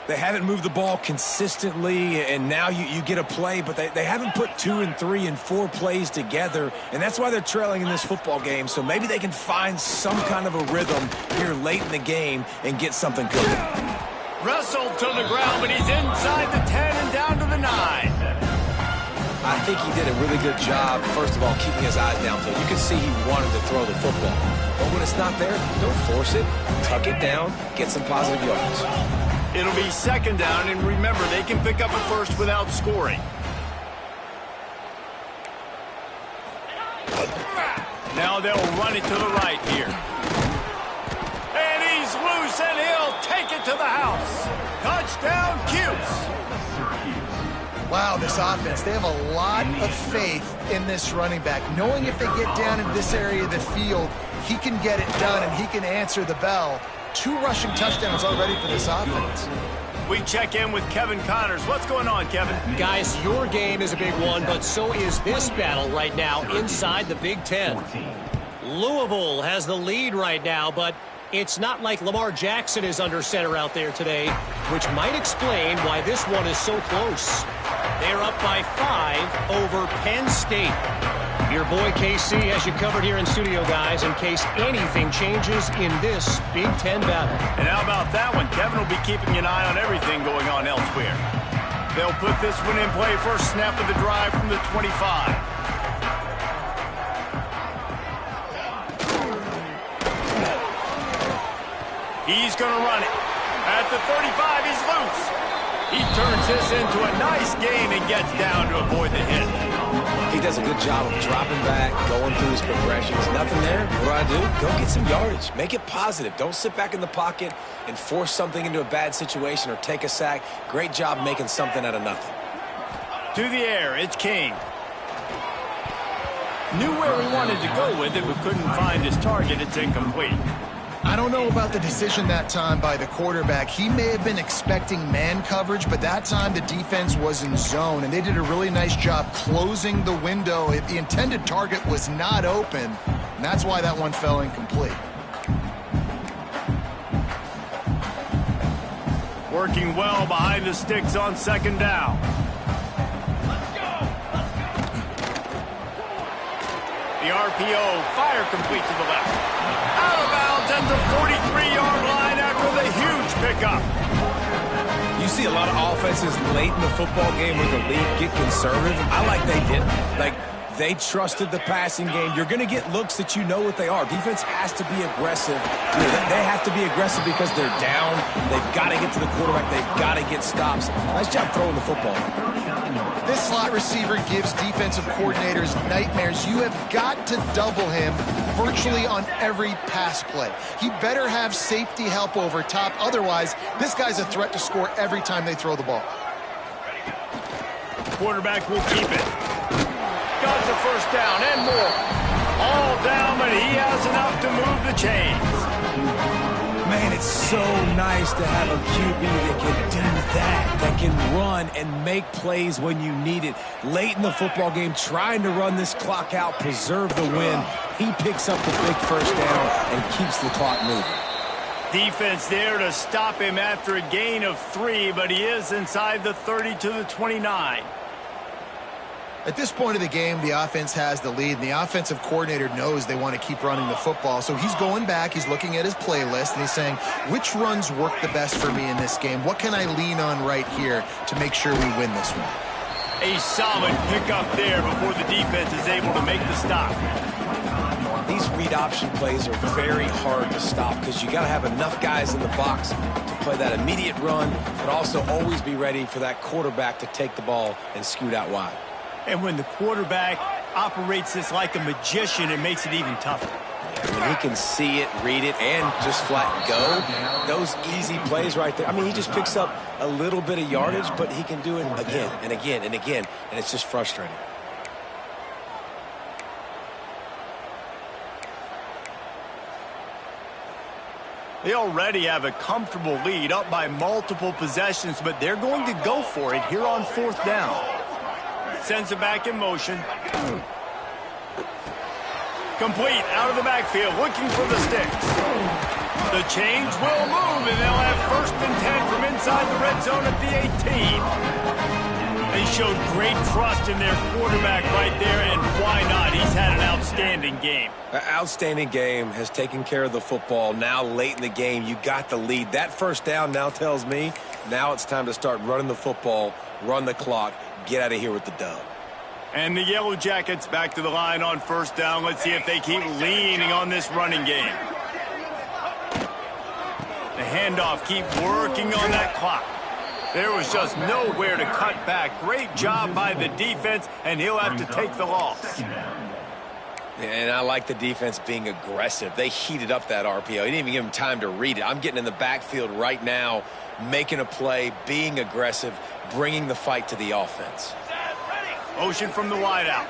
[SPEAKER 2] they haven't moved the ball consistently, and now you get a play, but they haven't put 2 and 3 and 4 plays together, and that's why they're trailing in this football game. So maybe they can find some kind of a rhythm here late in the game and get something cooking.
[SPEAKER 1] Wrestled to the ground, but he's inside the 10 and down to the 9.
[SPEAKER 2] I think he did a really good job, first of all, keeping his eyes downfield. You can see he wanted to throw the football. But when it's not there, don't force it. Tuck it down, get some positive yards.
[SPEAKER 1] It'll be second down, and remember, they can pick up a first without scoring. Now they'll run it to the right here. And he's loose, and he'll take it to the house. Touchdown, Cuse.
[SPEAKER 3] Wow, this offense, they have a lot of faith in this running back. Knowing if they get down in this area of the field, he can get it done and he can answer the bell. 2 rushing touchdowns already for this offense.
[SPEAKER 1] We check in with Kevin Connors. What's going on, Kevin?
[SPEAKER 6] Guys, your game is a big one, but so is this battle right now inside the Big Ten. Louisville has the lead right now, but it's not like Lamar Jackson is under center out there today, which might explain why this one is so close. They're up by 5 over Penn State. Your boy KC has you covered here in studio, guys, in case anything changes in this Big Ten battle.
[SPEAKER 1] And how about that one? Kevin will be keeping an eye on everything going on elsewhere. They'll put this one in play. First snap of the drive from the 25. He's going to run it. At the 35, he's loose. He turns this into a nice gain and gets down to avoid the hit.
[SPEAKER 2] He does a good job of dropping back, going through his progressions. Nothing there. What do? Go get some yardage. Make it positive. Don't sit back in the pocket and force something into a bad situation or take a sack. Great job making something out of nothing.
[SPEAKER 1] To the air, it's King. Knew where he wanted to go with it, but couldn't find his target. It's incomplete.
[SPEAKER 3] I don't know about the decision that time by the quarterback. He may have been expecting man coverage, but that time the defense was in zone, and they did a really nice job closing the window. The intended target was not open, and that's why that one fell incomplete.
[SPEAKER 1] Working well behind the sticks on second down. The RPO, fire complete to the left. Out of bounds at the 43-yard line after the huge pickup.
[SPEAKER 2] You see a lot of offenses late in the football game where the league get conservative. I like they didn't. Like, they trusted the passing game. You're going to get looks that you know what they are. Defense has to be aggressive. They have to be aggressive because they're down. They've got to get to the quarterback. They've got to get stops. Nice job throwing the football.
[SPEAKER 3] This slot receiver gives defensive coordinators nightmares. You have got to double him virtually on every pass play. He better have safety help over top. Otherwise, this guy's a threat to score every time they throw the ball.
[SPEAKER 1] Quarterback will keep it. Got the first down and more. All down, but he has enough to move the chains.
[SPEAKER 2] Man, it's so nice to have a QB that can do that can run and make plays when you need it. Late in the football game, trying to run this clock out, preserve the win. He picks up the big first down and keeps the clock moving.
[SPEAKER 1] Defense there to stop him after a gain of 3, but he is inside the 30 to the 29.
[SPEAKER 3] At this point of the game, the offense has the lead, and the offensive coordinator knows they want to keep running the football. So he's going back, he's looking at his playlist, and he's saying, which runs work the best for me in this game? What can I lean on right here to make sure we win this one?
[SPEAKER 1] A solid pickup there before the defense is able to make the stop.
[SPEAKER 2] These read option plays are very hard to stop because you got to have enough guys in the box to play that immediate run, but also always be ready for that quarterback to take the ball and scoot out wide.
[SPEAKER 1] And when the quarterback operates this like a magician, it makes it even tougher.
[SPEAKER 2] Yeah, when he can see it, read it, and just flat go, those easy plays right there. I mean, he just picks up a little bit of yardage, but he can do it again and again and again, and it's just frustrating.
[SPEAKER 1] They already have a comfortable lead, up by multiple possessions, but they're going to go for it here on fourth down. Sends it back in motion. Complete out of the backfield, looking for the sticks. The chains will move, and they'll have first and 10 from inside the red zone at the 18. They showed great trust in their quarterback right there, and why not? He's had an outstanding game.
[SPEAKER 2] An outstanding game, has taken care of the football. Now late in the game, you got the lead. That first down now tells me now it's time to start running the football, run the clock, get out of here with the dub.
[SPEAKER 1] And the Yellow Jackets back to the line on first down. Let's see if they keep leaning on this running game. The handoff, keep working on that clock. There was just nowhere to cut back. Great job by the defense, and he'll have to take the loss.
[SPEAKER 2] And I like the defense being aggressive. They heated up that RPO. He didn't even give him time to read it. I'm getting in the backfield right now, making a play, being aggressive, bringing the fight to the offense.
[SPEAKER 1] Motion from the wideout.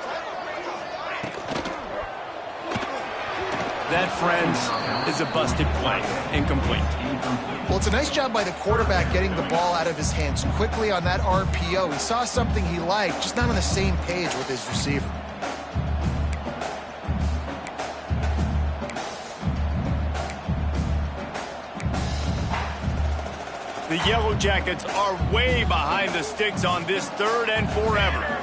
[SPEAKER 1] That, friends, is a busted play. Incomplete.
[SPEAKER 3] Well, it's a nice job by the quarterback getting the ball out of his hands quickly on that RPO. He saw something he liked, just not on the same page with his receiver.
[SPEAKER 1] The Yellow Jackets are way behind the sticks on this third and forever.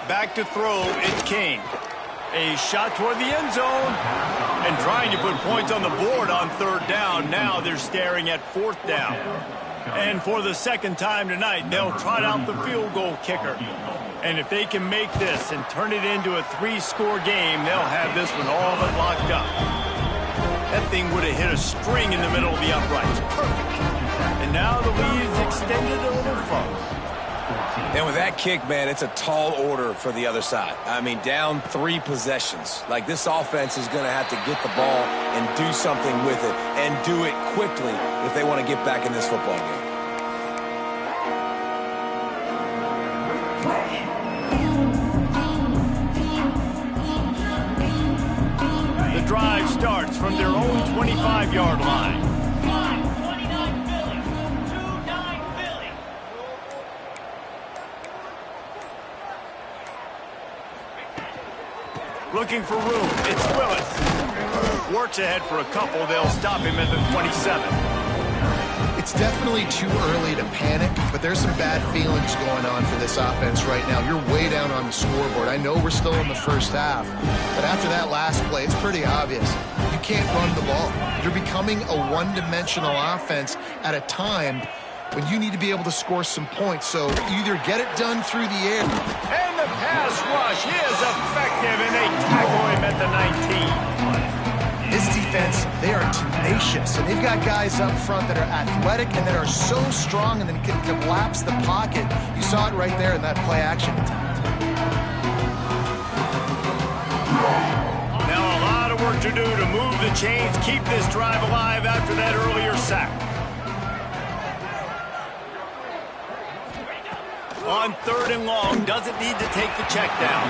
[SPEAKER 1] Back to throw, it's King. A shot toward the end zone. And trying to put points on the board on third down. Now they're staring at fourth down. And for the second time tonight, they'll trot out the field goal kicker. And if they can make this and turn it into a 3-score game, they'll have this one all but locked up. That thing would have hit a string in the middle of the uprights. Perfect. And now the lead is extended a little further.
[SPEAKER 2] And with that kick, man, it's a tall order for the other side. I mean, down 3 possessions. Like, this offense is going to have to get the ball and do something with it, and do it quickly if they want to get back in this football game.
[SPEAKER 1] The drive starts from their own 25-yard line. Looking for room, it's Willis. Works ahead for a couple, they'll stop him at the 27.
[SPEAKER 3] It's definitely too early to panic, but there's some bad feelings going on for this offense right now. You're way down on the scoreboard. I know we're still in the first half, but after that last play, it's pretty obvious. You can't run the ball. You're becoming a one-dimensional offense at a time when you need to be able to score some points. So either get it done through the air.
[SPEAKER 1] And the pass rush is effective, and they tackle him at the 19.
[SPEAKER 3] This defense, they are tenacious, and they've got guys up front that are athletic and that are so strong and then can collapse the pocket. You saw it right there in that play action attempt.
[SPEAKER 1] Now a lot of work to do to move the chains, keep this drive alive after that earlier sack. On third and long, doesn't need to take the check down.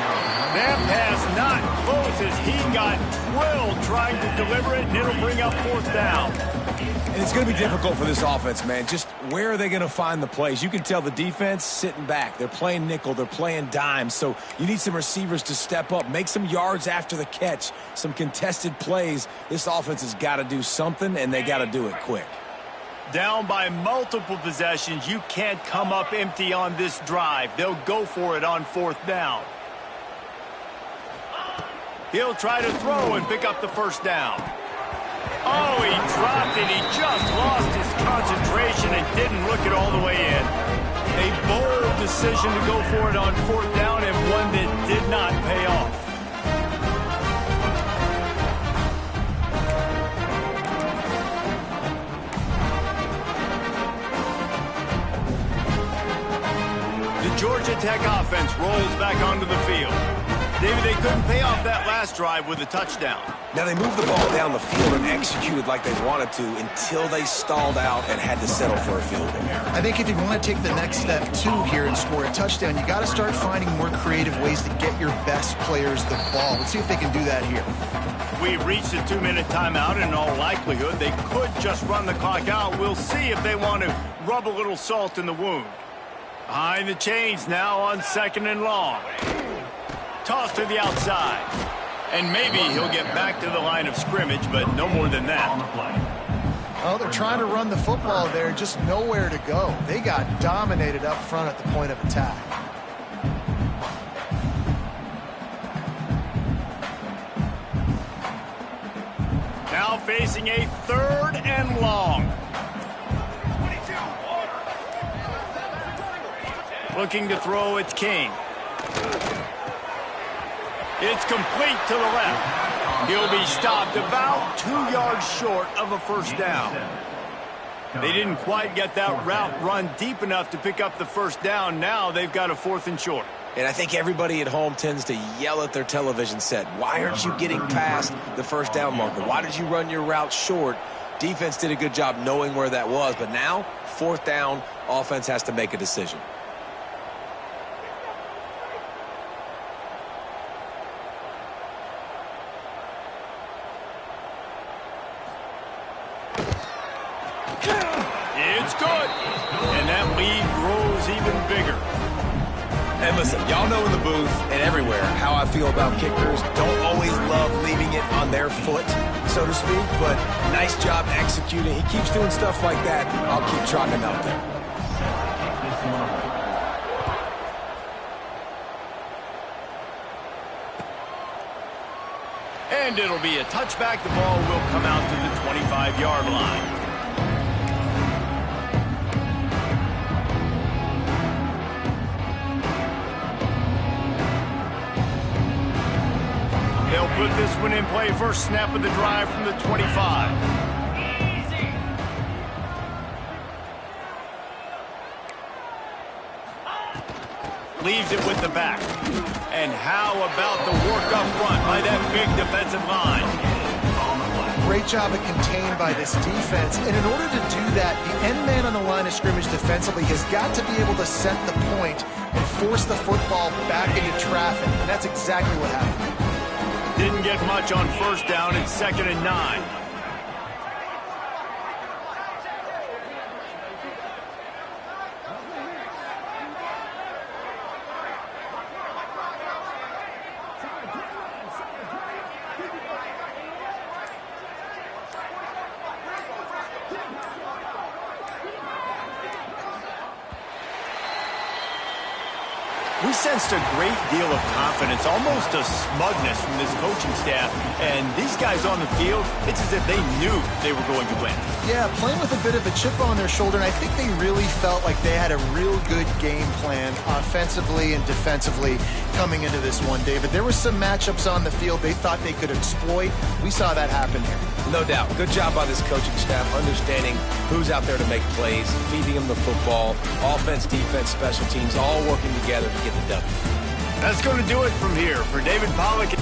[SPEAKER 1] That pass not close as he got drilled trying to deliver it, and it'll bring up fourth down.
[SPEAKER 2] And it's going to be difficult for this offense, man. Just where are they going to find the plays? You can tell the defense sitting back. They're playing nickel. They're playing dime. So you need some receivers to step up, make some yards after the catch, some contested plays. This offense has got to do something, and they got to do it quick.
[SPEAKER 1] Down by multiple possessions, you can't come up empty on this drive. They'll go for it on fourth down. He'll try to throw and pick up the first down. Oh, he dropped it. He just lost his concentration and didn't look it all the way in. A bold decision to go for it on fourth down, and one that did not pay off. The Georgia Tech offense rolls back onto the field. David, they couldn't pay off that last drive with a touchdown.
[SPEAKER 2] Now, they moved the ball down the field and executed like they wanted to until they stalled out and had to settle for a field goal.
[SPEAKER 3] I think if you want to take the next step, too, here and score a touchdown, you got to start finding more creative ways to get your best players the ball. Let's see if they can do that here.
[SPEAKER 1] We've reached a 2-minute timeout, and in all likelihood, they could just run the clock out. We'll see if they want to rub a little salt in the wound. Behind the chains now on second and long. Toss to the outside. And maybe he'll get back to the line of scrimmage, but no more than that.
[SPEAKER 3] Well, they're trying to run the football there, just nowhere to go. They got dominated up front at the point of attack.
[SPEAKER 1] Now facing a third and long. Looking to throw, it's King. It's complete to the left. He'll be stopped about 2 yards short of a first down. They didn't quite get that route run deep enough to pick up the first down. Now they've got a fourth and short.
[SPEAKER 2] And I think everybody at home tends to yell at their television set. Why aren't you getting past the first down marker? Why did you run your route short? Defense did a good job knowing where that was. But now, fourth down, offense has to make a decision.
[SPEAKER 1] It's good. And that lead grows even bigger.
[SPEAKER 2] And listen, y'all know in the booth and everywhere how I feel about kickers. Don't always love leaving it on their foot, so to speak, but nice job executing. He keeps doing stuff like that. I'll keep trotting him out there.
[SPEAKER 1] And it'll be a touchback. The ball will come out to the 25-yard line. They'll put this one in play. First snap of the drive from the 25. Leaves it with the back. And how about the work up front by that big defensive line?
[SPEAKER 3] Great job of contained by this defense. And in order to do that, the end man on the line of scrimmage defensively has got to be able to set the point and force the football back into traffic. And that's exactly what happened.
[SPEAKER 1] Didn't get much on first down. It's 2nd and 9. We sensed a great deal of confidence, almost a smugness from this coaching staff. And these guys on the field, it's as if they knew they were going to win.
[SPEAKER 3] Yeah, playing with a bit of a chip on their shoulder, and I think they really felt like they had a real good game plan offensively and defensively coming into this one, David. There were some matchups on the field they thought they could exploit. We saw that happen here.
[SPEAKER 2] No doubt. Good job by this coaching staff, understanding who's out there to make plays, feeding them the football, offense, defense, special teams, all working together to get the W.
[SPEAKER 1] That's going to do it from here. For David Pollack.